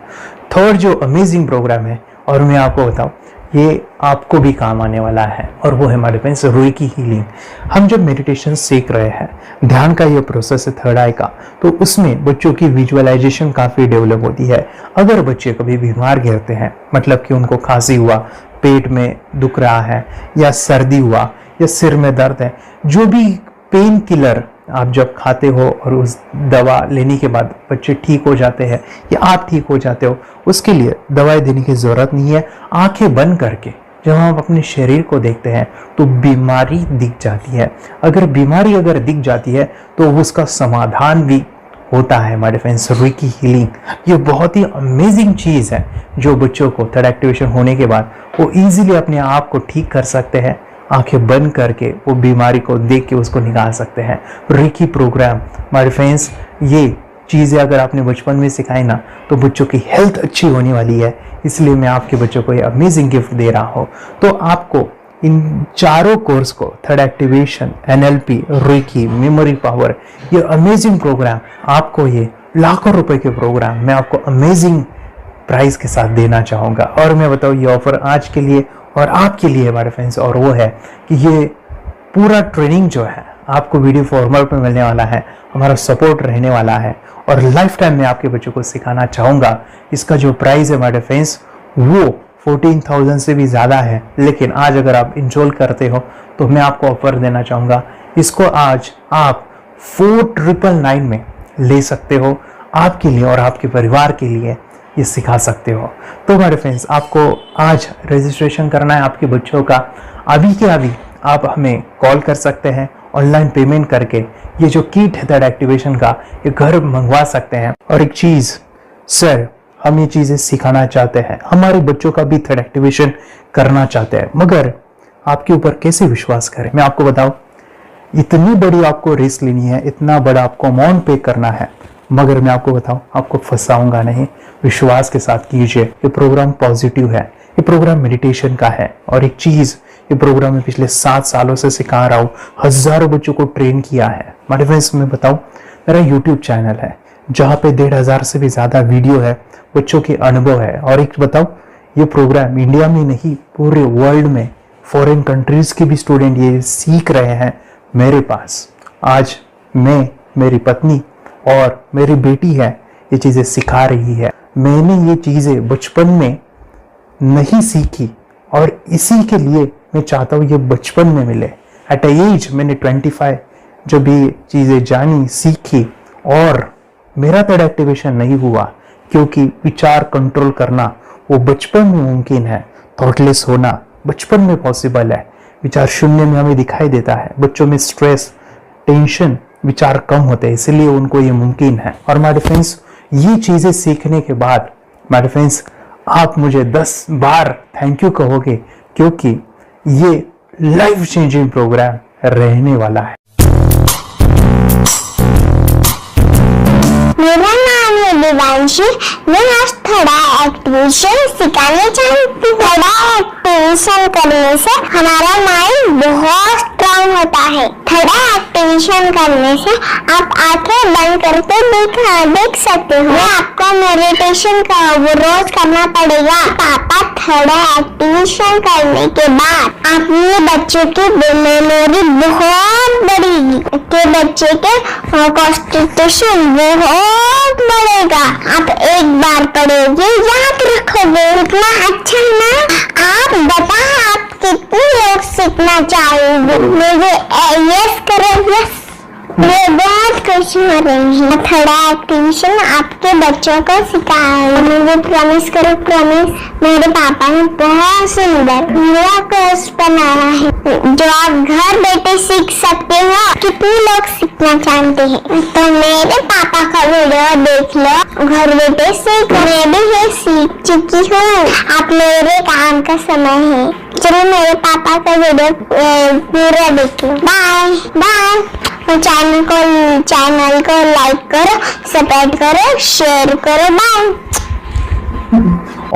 Speaker 1: थर्ड जो अमेजिंग प्रोग्राम है, और मैं आपको बताऊं, ये आपको भी काम आने वाला है, और वो है हमारे फ्रेंड्स रेकी हीलिंग। हम जब मेडिटेशन सीख रहे हैं, ध्यान का ये प्रोसेस है थर्ड आई का, तो उसमें बच्चों की विजुअलाइजेशन काफ़ी डेवलप होती है। अगर बच्चे कभी बीमार गिरते हैं, मतलब कि उनको खांसी हुआ, पेट में दुख रहा है, या सर्दी हुआ, या सिर में दर्द है, जो भी पेन किलर आप जब खाते हो और उस दवा लेने के बाद बच्चे ठीक हो जाते हैं या आप ठीक हो जाते हो, उसके लिए दवाई देने की ज़रूरत नहीं है। आंखें बंद करके जब हम अपने शरीर को देखते हैं तो बीमारी दिख जाती है। अगर बीमारी दिख जाती है तो उसका समाधान भी होता है हमारे फ्रेंड्स। रेकी हीलिंग ये बहुत ही अमेजिंग चीज़ है जो बच्चों को थर्ड एक्टिवेशन होने के बाद वो ईजिली अपने आप को ठीक कर सकते हैं। आंखें बंद करके वो बीमारी को देख के उसको निकाल सकते हैं। रेकी प्रोग्राम हमारे फ्रेंड्स, ये चीज़ें अगर आपने बचपन में सिखाई ना तो बच्चों की हेल्थ अच्छी होने वाली है। इसलिए मैं आपके बच्चों को ये अमेजिंग गिफ्ट दे रहा हूँ। तो आपको इन चारों कोर्स को, third activation, NLP, reiki, memory power, ये अमेजिंग प्रोग्राम, आपको ये लाखों रुपए के प्रोग्राम मैं आपको अमेजिंग प्राइस के साथ देना चाहूँगा। और मैं बताऊँ ये ऑफर आज के लिए और आपके लिए हमारे फ्रेंड्स, और वो है कि ये पूरा ट्रेनिंग जो है आपको वीडियो फॉर्मेट में मिलने वाला है, हमारा सपोर्ट रहने वाला है और लाइफ टाइम में आपके बच्चों को सिखाना चाहूँगा। इसका जो प्राइस है हमारे फ्रेंड्स वो 14,000 से भी ज़्यादा है, लेकिन आज अगर आप इंस्टॉल करते हो तो मैं आपको ऑफर देना चाहूँगा। इसको आज आप 4,999 में ले सकते हो, आपके लिए और आपके परिवार के लिए ये सिखा सकते हो। तो हमारे फ्रेंड्स, आपको आज रजिस्ट्रेशन करना है आपके बच्चों का। अभी के अभी आप हमें कॉल कर सकते हैं, ऑनलाइन पेमेंट करके ये जो किट है थर्ड एक्टिवेशन का ये घर मंगवा सकते हैं। और एक चीज़ सर, हम ये चीज़ें सिखाना चाहते हैं, हमारे बच्चों का भी थर्ड एक्टिवेशन करना चाहते हैं, मगर आपके ऊपर कैसे विश्वास करें? मैं आपको बताऊं, इतनी बड़ी आपको रिस्क लेनी है, इतना बड़ा आपको अमाउंट पे करना है, मगर मैं आपको बताऊं आपको फंसाऊंगा नहीं। विश्वास के साथ कीजिए। ये प्रोग्राम पॉजिटिव है, ये प्रोग्राम मेडिटेशन का है। और एक चीज़, ये प्रोग्राम में पिछले 7 सालों से सिखा रहा हूँ, हज़ारों बच्चों को ट्रेन किया है। हमारे फ्रेंड्स, मैं बताऊँ, मेरा यूट्यूब चैनल है जहाँ पे 1,500 से भी ज़्यादा वीडियो है, बच्चों के अनुभव है। और एक बताऊँ, ये प्रोग्राम इंडिया में नहीं पूरे वर्ल्ड में, फॉरेन कंट्रीज़ के भी स्टूडेंट ये सीख रहे हैं मेरे पास। आज मैं, मेरी पत्नी और मेरी बेटी है ये चीज़ें सिखा रही है। मैंने ये चीज़ें बचपन में नहीं सीखी और इसी के लिए मैं चाहता हूँ ये बचपन में मिले। एट एज मैंने 25 जब ये चीज़ें जानी, सीखी, और मेरा थर्ड एक्टिवेशन नहीं हुआ क्योंकि विचार कंट्रोल करना वो बचपन में मुमकिन है। थॉटलेस होना बचपन में पॉसिबल है। विचार शून्य में हमें दिखाई देता है। बच्चों में स्ट्रेस, टेंशन, विचार कम होते हैं, इसलिए उनको ये मुमकिन है। और हमारे फ्रेंड्स, ये चीज़ें सीखने के बाद हमारे फ्रेंड्स आप मुझे 10 बार थैंक यू कहोगे, क्योंकि ये लाइफ चेंजिंग प्रोग्राम रहने वाला है।
Speaker 11: मेरा नाम है दिवांशी। मैं आज थोड़ा एक्टिवेशन सिखाने चाहती हूँ। थोड़ा एक्टिवेशन करने से हमारा माइंड बहुत स्ट्रांग होता है। थोड़ा एक्टिवेशन करने से आप आंखें बंद करके देख सकते हो। आपको मेडिटेशन का वो रोज करना पड़ेगा। पापा थोड़ा एक्टिवेशन करने के बाद अपने बच्चों की मेमोरी बहुत बढ़ेगी। के बच्चे के कॉन्सेंट्रेशन बहुत बढ़ेगा। आप एक बार पढ़ोगे याद रखोगे। इतना अच्छा ना। आप बताओ आप कितने लोग सीखना चाहोगे? मुझे यस करो यस। मैं बहुत खुश हो रही हूँ। थोड़ा एक्टिवेशन आपके बच्चों को सिखाए। मुझे प्रॉमिस करो प्रॉमिस। मेरे पापा ने बहुत सुंदर मेरा कोर्स बनाया है जो आप घर बैठे सीख सकते हो। कितने लोग सीखना चाहते हैं तो मेरे पापा का वीडियो देख लो। घर बैठे सीख। मैं भी ये सीख चुकी हूँ। आप मेरे काम का समय है। चलो मेरे पापा का वीडियो पूरा देखो। Bye bye. चैनल को लाइक करो, सपोर्ट करो, शेयर करो। बाय।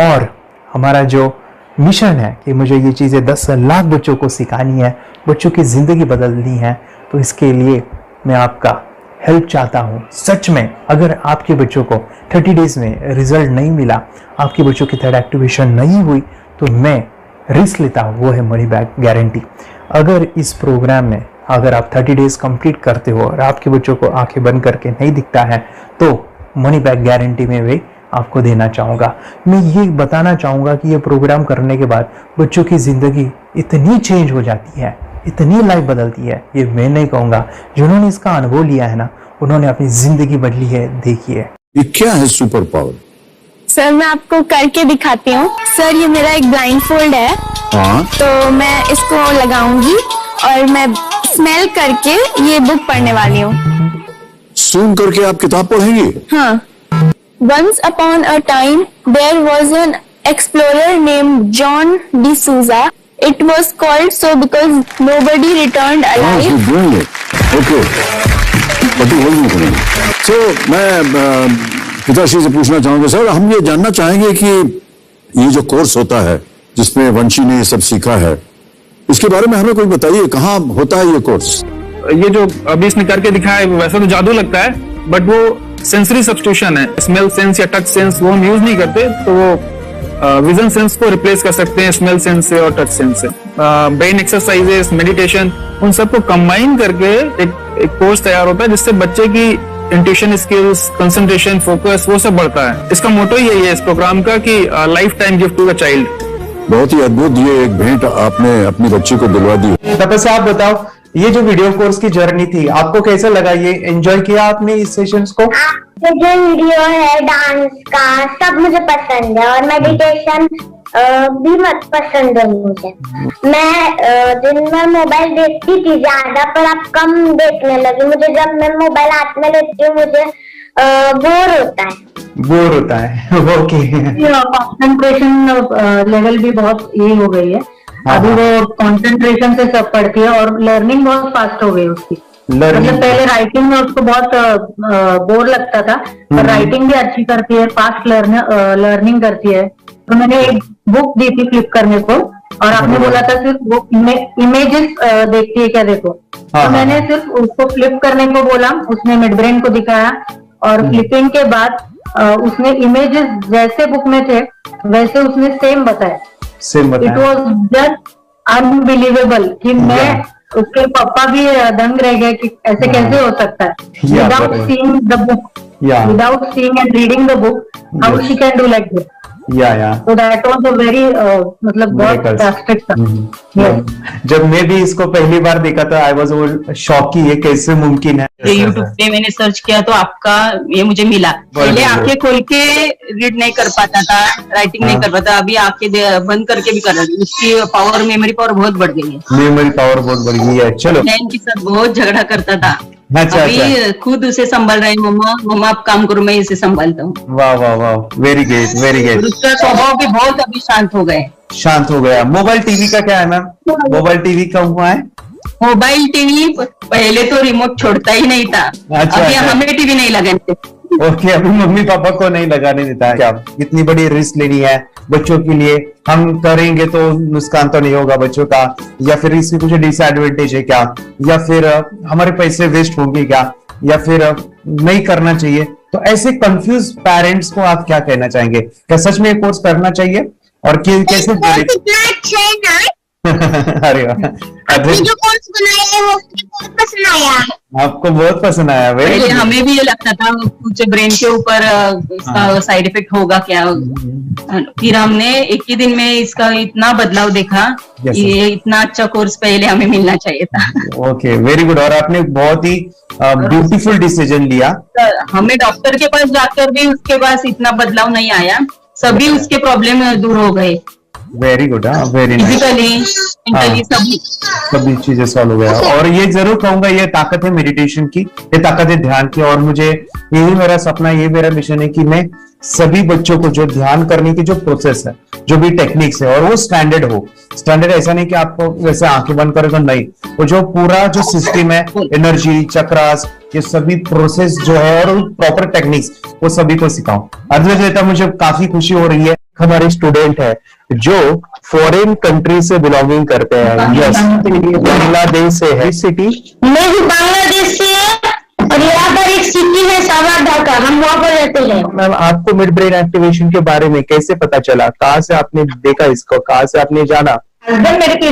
Speaker 1: और हमारा जो मिशन है कि मुझे ये चीज़ें 10 लाख बच्चों को सिखानी है, बच्चों की ज़िंदगी बदलनी है, तो इसके लिए मैं आपका हेल्प चाहता हूँ। सच में अगर आपके बच्चों को 30 डेज में रिजल्ट नहीं मिला, आपके बच्चों की थर्ड एक्टिवेशन नहीं हुई, तो मैं रिस्क लेता हूँ, वो है मनी बैक गारंटी। अगर इस प्रोग्राम में अगर आप 30 डेज कंप्लीट करते हो और आपके बच्चों को आंखें बंद करके नहीं दिखता है, तो मनी बैक गारंटी में भी आपको देना चाहूँगा। मैं ये बताना चाहूँगा कि ये प्रोग्राम करने के बाद बच्चों की ज़िंदगी इतनी चेंज हो जाती है, इतनी लाइफ बदलती है, ये मैं नहीं कहूँगा। जिन्होंने इसका अनुभव लिया है ना, उन्होंने अपनी ज़िंदगी बदली है। देखिए
Speaker 5: ये क्या है सुपर पावर?
Speaker 4: सर मैं आपको करके दिखाती हूँ। सर ये मेरा एक ब्लाइंड फोल्ड है।
Speaker 5: हाँ,
Speaker 4: तो मैं इसको लगाऊंगी और मैं स्मेल करके ये बुक पढ़ने वाली हूँ।
Speaker 5: सूंघ करके आप किताब पढ़ेंगे?
Speaker 4: हाँ। Once upon a time, there was an explorer named John D'Souza. It was called so because nobody returned alive.
Speaker 5: Okay, तो मैं पिताश्री से पूछना चाहूंगा सर, हम ये जानना चाहेंगे कि ये जो कोर्स होता है जिसमें वंशी ने ये सब सीखा है, इसके बारे में हमें कोई बताइए, कहाँ होता है ये कोर्स?
Speaker 12: ये जो अभी इसने करके दिखाया है वैसा तो जादू लगता है, बट वो सेंसरी सब्स्टिट्यूशन है। स्मेल सेंस या टच सेंस वो हम यूज नहीं करते, तो वो विजन सेंस को रिप्लेस कर सकते हैं स्मेल सेंस से और टच सेंस से। ब्रेन एक्सरसाइजेस, मेडिटेशन, उन सबको कंबाइन करके एक कोर्स तैयार होता है जिससे बच्चे की इंट्यूशन स्किल्स, कंसंट्रेशन, फोकस वो सब बढ़ता है। इसका मोटो यही है इस प्रोग्राम का कि lifetime gift to the child.
Speaker 5: बहुत ही अद्भुत ये एक भेंट आपने अपनी बच्ची को दिलवा दी।
Speaker 1: तपस्या आप बताओ, ये जो वीडियो कोर्स की जर्नी थी आपको कैसा लगा? ये एंजॉय किया आपने इस सेशंस को?
Speaker 11: आपके जो वीडियो है डांस का सब मुझे पसंद है और मेडिटेशन भी मत पसंद है मुझे। मैं दिन में मोबाइल देखती थी ज्यादा, पर अब कम देखने लगी। मुझे जब मैं मोबाइल हाथ में लेती हूँ मुझे बोर होता है। ओके।
Speaker 13: कंसंट्रेशन लेवल भी बहुत ये हो गई है। अभी वो कंसंट्रेशन से सब पढ़ती है और लर्निंग बहुत फास्ट हो गई उसकी। मतलब पहले राइटिंग में उसको बहुत बोर लगता था, पर राइटिंग भी अच्छी करती है, फास्ट लर्निंग करती है। तो मैंने एक बुक दी थी फ्लिप करने को और आपने बोला था सिर्फ वो इमेजेस देखती है क्या, देखो। तो मैंने सिर्फ उसको फ्लिप करने को बोला, उसने मिड ब्रेन को दिखाया और फ्लिपिंग के बाद उसने इमेजेस जैसे बुक में थे वैसे उसने सेम बताया। इट वॉज जस्ट अनबिलीवेबल कि मैं उसके पापा भी दंग रह गए कि ऐसे कैसे हो सकता है। Without seeing the book, without seeing and reading the book, how she can do like this. So that was a very मतलब बहुत ड्रास्टिक था।
Speaker 1: जब मैं भी इसको पहली बार देखा था आई वाज शॉक कि ये कैसे मुमकिन है।
Speaker 14: यूट्यूब पे मैंने सर्च किया तो आपका ये मुझे मिला। पहले आंखें खोल के रीड नहीं कर पाता था, राइटिंग नहीं कर पाता, अभी आंखें बंद करके भी कर रही हूँ। उसकी पावर, मेमोरी पावर बहुत बढ़ गई है।
Speaker 1: मेमोरी पावर बहुत बढ़ गई है। चलो,
Speaker 14: बहन के साथ बहुत झगड़ा करता था,
Speaker 1: अच्छा,
Speaker 14: अभी खुद उसे संभाल रहे हैं। मम्मा आप काम करो, मैं इसे संभालता हूँ।
Speaker 1: वाह वाह वाह, वेरी ग्रेट वेरी ग्रेट।
Speaker 14: उसका स्वभाव भी बहुत अभी शांत हो गए।
Speaker 1: शांत हो गया। मोबाइल टीवी का क्या है मैम? मोबाइल टीवी का हुआ है?
Speaker 14: मोबाइल टीवी पहले तो रिमोट छोड़ता ही नहीं था।
Speaker 1: अच्छा,
Speaker 14: अभी हमें टीवी नहीं लगाते।
Speaker 1: ओके, अभी मम्मी पापा को नहीं लगाने देता है क्या? इतनी बड़ी रिस्क लेनी है बच्चों के लिए, हम करेंगे तो नुकसान तो नहीं होगा बच्चों का, या फिर इसकी कुछ डिसएडवांटेज है क्या, या फिर हमारे पैसे वेस्ट होंगे क्या, या फिर नहीं करना चाहिए? तो ऐसे कंफ्यूज पेरेंट्स को आप क्या कहना चाहेंगे? क्या सच में ये कोर्स करना चाहिए और कैसे? अरे वाह,
Speaker 11: जो कोर्स बनाया है वो मुझे बहुत पसंद आया।
Speaker 1: आपको बहुत पसंद आया?
Speaker 14: पहले हमें भी ये लगता था कुछ ब्रेन के ऊपर इसका साइड इफेक्ट होगा क्या, फिर हमने एक ही दिन में इसका इतना बदलाव देखा कि ये इतना अच्छा कोर्स पहले हमें मिलना चाहिए था।
Speaker 1: Okay, very good. और आपने बहुत ही ब्यूटीफुल डिसीजन लिया।
Speaker 14: हमें डॉक्टर के पास जाकर भी उसके पास इतना बदलाव नहीं आया, सभी उसके प्रॉब्लम दूर हो गए।
Speaker 1: Very good, very nice. सभी चीजें सॉल्व हो गया। और ये जरूर कहूंगा, ये ताकत है मेडिटेशन की, ये ताकत है ध्यान की। और मुझे यही मेरा सपना, ये मेरा मिशन है कि मैं सभी बच्चों को जो ध्यान करने की जो प्रोसेस है, जो भी टेक्निक्स है, और वो स्टैंडर्ड हो। स्टैंडर्ड ऐसा नहीं कि आपको वैसे आंखें बंद करेगा, नहीं, वो जो पूरा जो सिस्टम है, एनर्जी, चक्रास, ये सभी प्रोसेस जो है और प्रॉपर टेक्निक्स, वो सभी को सिखाऊं। अद्वैत, मुझे काफी खुशी हो रही है। हमारे स्टूडेंट है जो फॉरेन कंट्री से बिलोंगिंग करते हैं। यस, बांग्लादेश से है। सिटी
Speaker 11: मैं भी बांग्लादेश से और यहाँ पर एक सिटी है सावारढाका, हम वहाँ पर रहते हैं।
Speaker 1: मैम, आपको मिड ब्रेन एक्टिवेशन के बारे में कैसे पता चला? कहाँ से आपने देखा इसको, कहाँ से आपने जाना?
Speaker 14: हस्बैंड मेरे को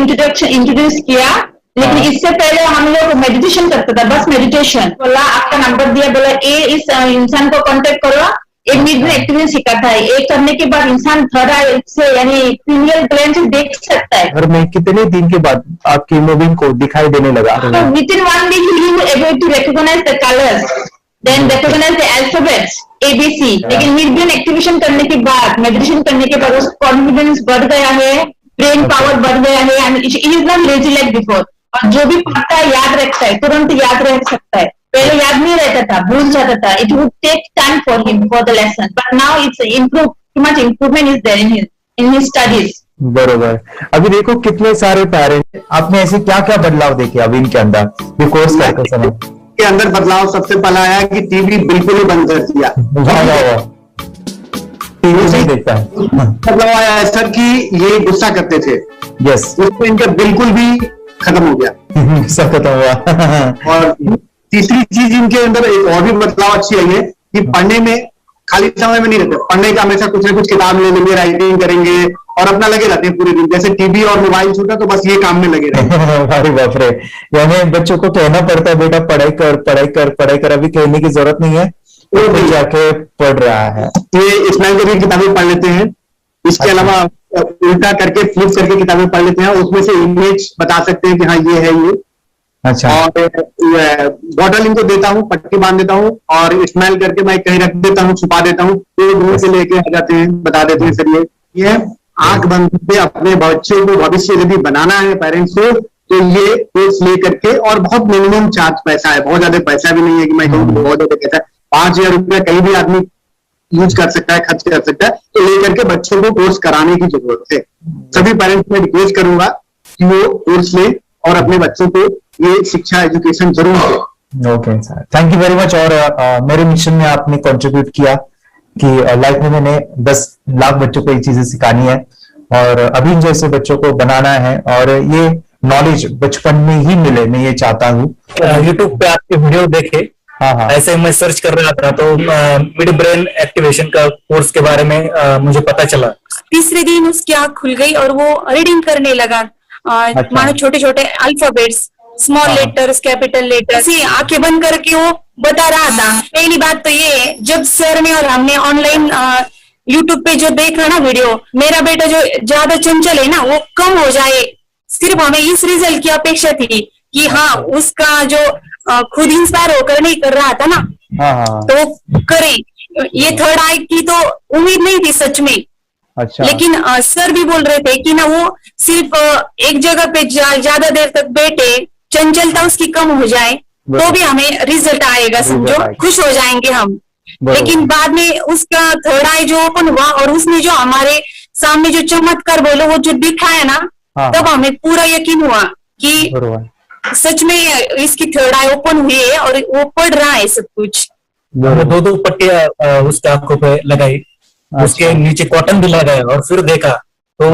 Speaker 14: इंट्रोड्यूस किया, लेकिन इससे पहले हम लोग मेडिटेशन करते थे, बस मेडिटेशन। बोला आपका नंबर दिया, बोला ये इस इंसान को कांटेक्ट करो, एक मिड ब्रेन एक्टिवेशन सिखाता है। एक करने के बाद इंसान थर्ड आई से यानी पीनियल ग्लैंड से देख सकता है।
Speaker 1: घर में कितने दिन के बाद आपकी हीमोग्लोबिन को दिखाई देने लगा?
Speaker 14: With in 1 week he was able to recognize the colors, then recognize the alphabets ABC। लेकिन मिड ब्रेन एक्टिवेशन करने के बाद, मेडिटेशन करने के बाद उसका कॉन्फिडेंस बढ़ गया है, ब्रेन पावर बढ़ गया है, and he is not lazy like before. और जो भी पढ़ता है याद रखता है, तुरंत याद रख सकता है। पहले याद नहीं रहता था, भूल जाता था। It would take time for him for the lesson, but now it's improve, too much improvement is there in his studies.
Speaker 1: बरोबर। अभी देखो कितने सारे पेरेंट्स, आपने ऐसे क्या क्या बदलाव देखे अभी इनके अंदर ये कोर्स करते समय?
Speaker 15: के अंदर बदलाव सबसे पहला आया कि टीवी बिल्कुल ही बंद कर दिया।
Speaker 1: टीवी नहीं देखता है।
Speaker 15: बदलाव आया है सर कि ये गुस्सा करते थे।
Speaker 1: यस,
Speaker 15: उसको इनका बिल्कुल भी खत्म हो गया।
Speaker 1: गुस्सा खत्म हुआ।
Speaker 15: और तीसरी चीज इनके अंदर एक और भी बदलाव अच्छी आई है कि पढ़ने में खाली समय में नहीं रहते, पढ़ने का हमेशा कुछ ना कुछ किताब ले लेंगे, राइटिंग करेंगे और अपना लगे रहते हैं पूरे दिन। जैसे टीवी और मोबाइल छूटा तो बस ये काम में लगे रहते हैं।
Speaker 1: अरे बाप रे, यानी बच्चों को कहना पड़ता है बेटा पढ़ाई कर, पढ़ाई कर, पढ़ाई कर। अभी कहने की जरूरत नहीं है, वो जाके पढ़ रहा है।
Speaker 15: ये इस्माइल कबीर किताबें पढ़ लेते हैं। इसके अलावा उल्टा करके फ्लिप करके किताबें पढ़ लेते हैं, उसमें से इमेज बता सकते हैं कि हाँ ये है ये।
Speaker 1: अच्छा।
Speaker 15: और बॉटल इनको देता हूँ, पट्टी बांध देता हूँ और स्मेल करके मैं कहीं रख देता हूँ, छुपा देता हूँ, तो दूर से लेके आ जाते हैं, बता देते हैं सर ये आंख बंद करके अपने बच्चों को भविष्य यदि बनाना है पेरेंट्स को, तो ये कोर्स ले करके। और बहुत मिनिमम चार्ज पैसा है, बहुत ज्यादा पैसा भी नहीं है कि मैं कहूँ बहुत ज्यादा पैसा है। 5,000 रुपया कहीं भी आदमी यूज कर सकता है, खर्च कर सकता है। तो लेकर के बच्चों को कोर्स कराने की जरूरत है। सभी पेरेंट्स में रिक्वेस्ट करूंगा कि वो कोर्स लें और अपने बच्चों को ये शिक्षा एजुकेशन जरूर दें।
Speaker 1: Okay sir, thank you very much. और मेरे मिशन में आपने कंट्रीब्यूट किया कि लाइफ में मैंने 10 लाख बच्चों को ये चीजें सिखानी है और अभी जैसे बच्चों को बनाना है, और ये नॉलेज बचपन में ही मिले, मैं ये चाहता हूँ।
Speaker 16: यूट्यूब पे आपके वीडियो देखे,
Speaker 1: हाँ,
Speaker 16: ऐसे मैं सर्च कर रहा था तो मिड ब्रेन एक्टिवेशन का कोर्स के बारे में मुझे पता चला।
Speaker 17: तीसरे दिन उसकी आंख खुल गई और वो रीडिंग करने लगा। मानो छोटे छोटे alphabets, small letters, capital letters, ऐसी आंखें बंद करके वो बता रहा था। पहली बात तो ये है, जब सर ने और हमने ऑनलाइन यूट्यूब पे जो देखा ना वीडियो, मेरा बेटा जो ज्यादा चंचल है ना वो कम हो जाए, सिर्फ हमें इस रिजल्ट की अपेक्षा थी कि हाँ उसका जो खुद इंस्पायर होकर नहीं कर रहा था ना, तो वो करे। ये थर्ड आई की तो उम्मीद नहीं थी सच में।
Speaker 1: अच्छा।
Speaker 17: लेकिन सर भी बोल रहे थे कि ना वो सिर्फ एक जगह पे ज्यादा देर तक बैठे, चंचलता उसकी कम हो जाए तो भी हमें रिजल्ट आएगा, समझो खुश हो जाएंगे हम। लेकिन बाद में उसका थर्ड आई जो ओपन हुआ और उसने जो हमारे सामने जो चमत्कार बोलो वो जो दिखाया ना, तब हमें पूरा यकीन हुआ कि सच में इसकी थर्ड आई ओपन हुई है और वो पढ़ रहा है सब कुछ।
Speaker 16: हमने दो पट्टियां उसके आंखों पे लगाई, उसके नीचे कॉटन भी लगाया और फिर देखा तो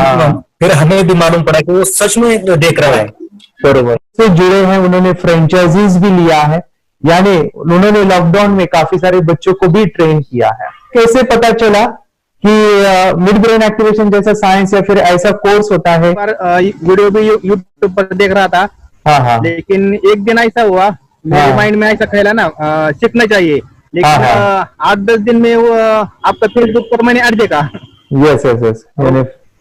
Speaker 16: फिर हमें भी मालूम पड़ा कि वो सच में देख रहा है।
Speaker 1: बरोबर से जुड़े हैं, उन्होंने फ्रेंचाइजीज भी लिया है, यानी उन्होंने लॉकडाउन में काफी सारे बच्चों को भी ट्रेन किया है। कैसे पता चला कि मिड ब्रेन एक्टिवेशन जैसा साइंस या फिर ऐसा कोर्स होता है?
Speaker 18: वीडियो भी यूट्यूब पर देख रहा था। हाँ। लेकिन एक दिन ऐसा हुआ मेरे माइंड में ऐसा ख्याल है ना सीखना चाहिए, लेकिन 8-10 दिन में वो आपका फेसबुक पर मैंने ऐड देखा।
Speaker 1: यस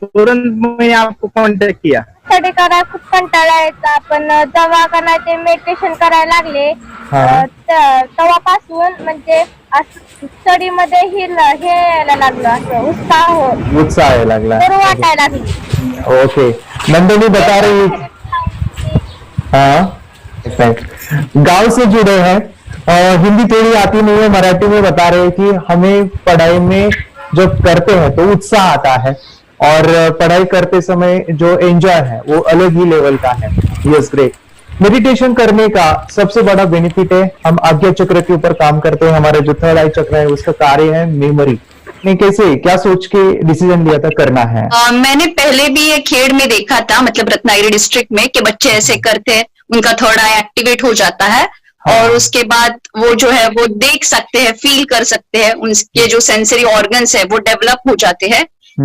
Speaker 18: तुरंत मैंने आपको कॉन्टॅक्ट किया।
Speaker 11: स्टडी करायला खूप कंटाळा यायचा, पण जेव्हा ते मेडिटेशन करायला लागले तेव्हापासून म्हणजे स्टडी मध्ये हे यायला लागलं, असं उत्साह
Speaker 1: यायला लागला,
Speaker 11: बरं वाटायला लागली।
Speaker 1: ओके, नंदिनी बता रही, हाँ गांव से जुड़े हैं, हिंदी थोड़ी आती नहीं है, मराठी में बता रहे हैं कि हमें पढ़ाई में जब करते हैं तो उत्साह आता है और पढ़ाई करते समय जो एंजॉय है वो अलग ही लेवल का है। Yes great. मेडिटेशन करने का सबसे बड़ा बेनिफिट है, हम आज्ञा चक्र के ऊपर काम करते हैं, हमारा जो थर्ड आई चक्र है उसका कार्य है मेमोरी। ने कैसे क्या सोच के डिसीजन लिया था करना है?
Speaker 19: मैंने पहले भी ये खेड़ में देखा था, मतलब रत्नागिरी डिस्ट्रिक्ट में, कि बच्चे ऐसे करते हैं, उनका थर्ड आई एक्टिवेट हो जाता है और उसके बाद वो जो है वो देख सकते हैं, फील कर सकते हैं, उनके जो सेंसरी ऑर्गन्स है वो डेवलप हो जाते हैं।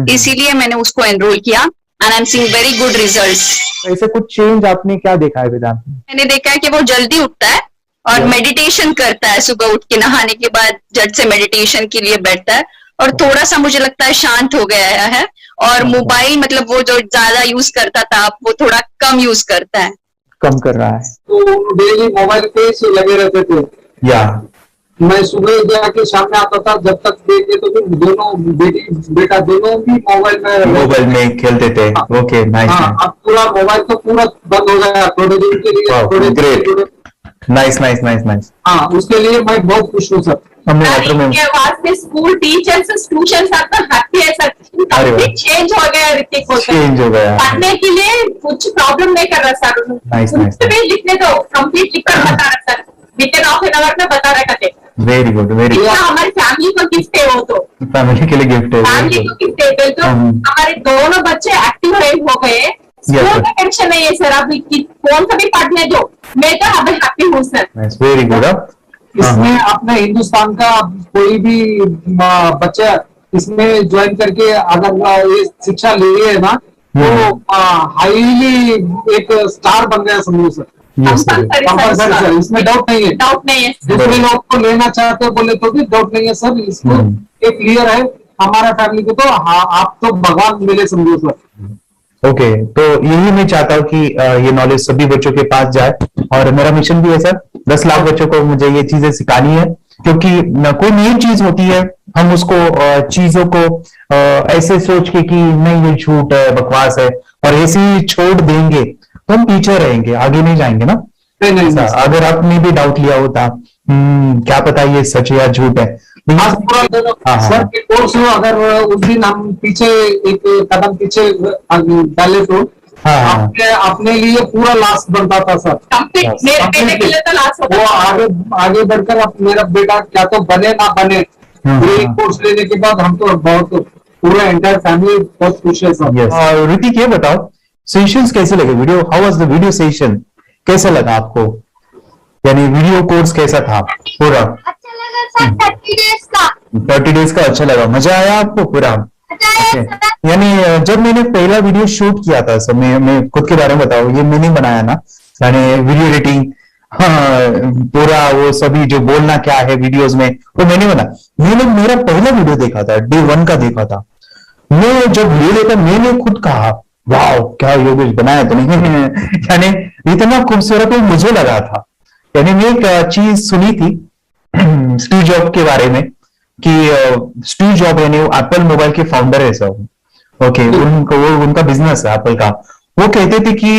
Speaker 19: इसीलिए मैंने उसको एनरोल किया and I am seeing very good results.
Speaker 1: ऐसे कुछ चेंज आपने क्या देखा है वेदांत में?
Speaker 19: मैंने देखा है कि वो जल्दी उठता है और मेडिटेशन करता है, सुबह उठ के नहाने के बाद झट से मेडिटेशन के लिए बैठता है और थोड़ा सा मुझे लगता है शांत हो गया है और मोबाइल मतलब वो जो ज्यादा यूज करता था वो थोड़ा कम यूज करता है,
Speaker 1: कम कर रहा है।
Speaker 15: तो डेली मोबाइल पे से लगे रहते थे,
Speaker 1: या
Speaker 15: मैं सुबह जाके शाम में आता था, जब तक देखे तो फिर दोनों बेटा दोनों भी मोबाइल में
Speaker 1: खेलते थे। Okay nice.
Speaker 15: अब पूरा मोबाइल तो पूरा बंद हो गया थोड़े दिन के लिए।
Speaker 1: Great, nice nice nice nice.
Speaker 15: हाँ, उसके लिए मैं बहुत खुश हूँ सर।
Speaker 17: इनके वास्ते स्कूल टीचर्स ट्यूशन सब हैप्पी है सर, कंप्लीट चेंज हो गया ऋतिक को,
Speaker 1: चेंज हो गया,
Speaker 17: पढ़ने के लिए कुछ प्रॉब्लम नहीं कर रहा सर।
Speaker 1: Nice nice.
Speaker 17: लिखने दो, कंप्लीट लिखकर बता रहा sir, with in half an hour में बता रहा है।
Speaker 1: Very good, very good.
Speaker 17: हमारी फैमिली को गिफ्ट है, वो तो
Speaker 1: फैमिली के लिए गिफ्ट है,
Speaker 17: फैमिली को गिफ्ट है। तो हमारे दोनों बच्चे एक्टिव हो गए, स्कूल का टेंशन नहीं है सर, अभी कौन सा भी पढ़ने दो, मैं तो अभी हैप्पी हूँ सर।
Speaker 1: Very good.
Speaker 15: इसमें अपने हिंदुस्तान का कोई भी बच्चा इसमें ज्वाइन करके अगर ये शिक्षा ले है ना तो हाईली एक स्टार बन गया समझो सर। कंपल्सरी सर, इसमें डाउट नहीं है, दूसरे लोग को लेना चाहते हो बोले तो भी डाउट नहीं है सर, इसको एक क्लियर है हमारा फैमिली को, तो आप तो भगवान मिले समझो सर।
Speaker 1: ओके, तो यही मैं चाहता हूँ कि ये नॉलेज सभी बच्चों के पास जाए और मेरा मिशन भी है सर, 10 लाख बच्चों को मुझे ये चीजें सिखानी है, क्योंकि कोई नई चीज होती है हम उसको चीजों को ऐसे सोच के कि नहीं ये झूठ है, बकवास है और ऐसे ही छोड़ देंगे तो हम पीछे रहेंगे, आगे नहीं जाएंगे ना।
Speaker 15: नहीं,
Speaker 1: अगर आपने भी डाउट लिया होता क्या पता ये सच या झूठ है,
Speaker 15: सर के कोर्स हो, अगर उस दिन हम पीछे एक कदम पीछे डाले तो अपने लिए पूरा लास्ट बनता था सर। वो आगे बढ़कर अब मेरा बेटा क्या तो बने ना बने, कोर्स लेने के बाद हम तो बहुत पूरा एंटायर फैमिली बहुत खुश है सर।
Speaker 1: ऋतिक ये बताओ सेशंस कैसे लगे, video how was the video session, कैसा लगा आपको, यानी वीडियो कोर्स कैसा था पूरा?
Speaker 11: अच्छा लगा सर,
Speaker 1: 30 डेज का अच्छा लगा, मजा आया आपको पूरा? यानी जब मैंने पहला वीडियो शूट किया था सर, मैं खुद के बारे में बताऊं, ये मैंने बनाया ना, यानी वीडियो एडिटिंग, पूरा वो सभी जो बोलना क्या है वीडियोस में वो मैंने बना। मैंने मेरा पहला वीडियो देखा था, डे 1 का देखा था, मैं जब ले लेता मैंने खुद कहा वाह क्या योगेश बनाया तो नहीं यानी इतना खूबसूरत वो मुझे लगा था। यानी मैं एक चीज सुनी थी स्टीव जॉब के बारे में कि स्टीव जॉब यानी एप्पल मोबाइल के फाउंडर है सब, ओके, उनका बिजनेस है एप्पल का, वो कहते थे कि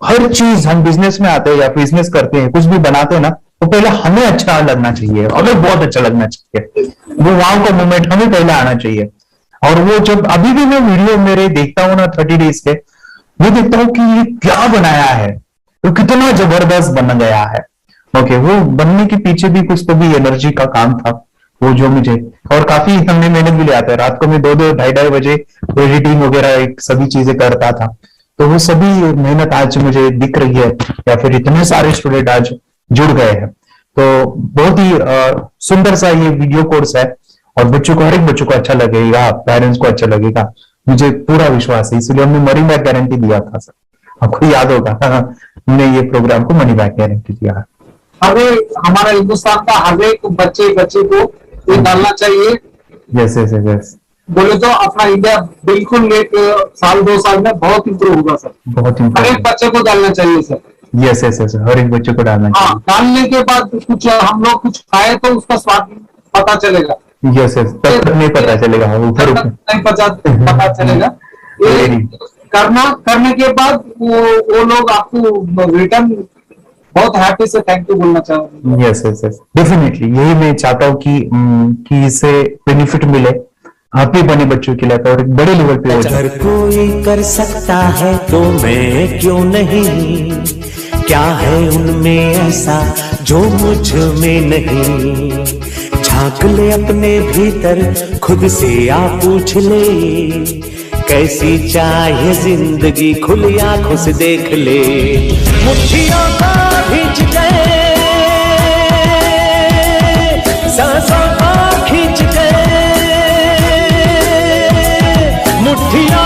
Speaker 1: हर चीज हम बिजनेस में आते हैं या बिजनेस करते हैं, कुछ भी बनाते हैं ना, वो पहले हमें अच्छा लगना चाहिए, हमें बहुत अच्छा लगना चाहिए, वो वाव का मोमेंट हमें पहले आना चाहिए। और वो जब अभी भी मैं वीडियो मेरे देखता हूँ ना 30 डेज के, मैं देखता हूँ कि ये क्या बनाया है, तो कितना जबरदस्त बन गया है।
Speaker 20: ओके, वो बनने के पीछे भी कुछ तो भी एनर्जी का काम था वो, जो मुझे और काफी हमने मेहनत भी लिया था। रात को मैं 2-2 ढाई बजे एडिटिंग वगैरह सब चीजें करता था। तो वो सभी मेहनत आज मुझे दिख रही है, या फिर इतने सारे स्टूडेंट आज जुड़ गए हैं। तो बहुत ही सुंदर सा ये वीडियो कोर्स है और बच्चों को, हर एक बच्चों को अच्छा लगेगा, पेरेंट्स को अच्छा लगेगा, मुझे पूरा विश्वास है। इसलिए हमने मनी बैक गारंटी दिया था सर, आपको याद होगा हमने ये प्रोग्राम को मनी बैक गारंटी दिया।
Speaker 15: हमारा हिंदुस्तान का हर एक बच्चे को ये डालना चाहिए।
Speaker 20: यस यस यस,
Speaker 15: बोले तो अपना इंडिया बिल्कुल 1 साल 2 साल में बहुत इम्प्रूव होगा सर।
Speaker 20: बहुत
Speaker 15: हर
Speaker 20: इम्पोर्टेंट।
Speaker 15: एक बच्चे को डालना चाहिए सर।
Speaker 20: यस यस यस, हर एक बच्चे को डालना चाहिए।
Speaker 15: हाँ, डालने के बाद कुछ हम लोग कुछ खाए तो उसका स्वाद पता चलेगा।
Speaker 20: यस यस, तब तक नहीं पता चलेगा, ऊपर
Speaker 15: नहीं पता चलेगा। ये करने के बाद वो लोग आपको रिटर्न बहुत हैप्पी से थैंक यू बोलना चाहूंगा।
Speaker 20: यस यस यस, डेफिनेटली यही मैं चाहता हूँ कि इससे बेनिफिट मिले आप ही बने बच्चों के लिए, और एक बड़े लेवल पे हो जाए।
Speaker 2: अगर कोई कर सकता है तो मैं क्यों नहीं, क्या है उनमें ऐसा जो मुझ में नहीं। झांक ले अपने भीतर, खुद से आप पूछ ले, कैसी चाहे जिंदगी, खुली आंखों से देख ले। मुट्ठियों को खींच गए, सांसों को खींच गए, मुट्ठियों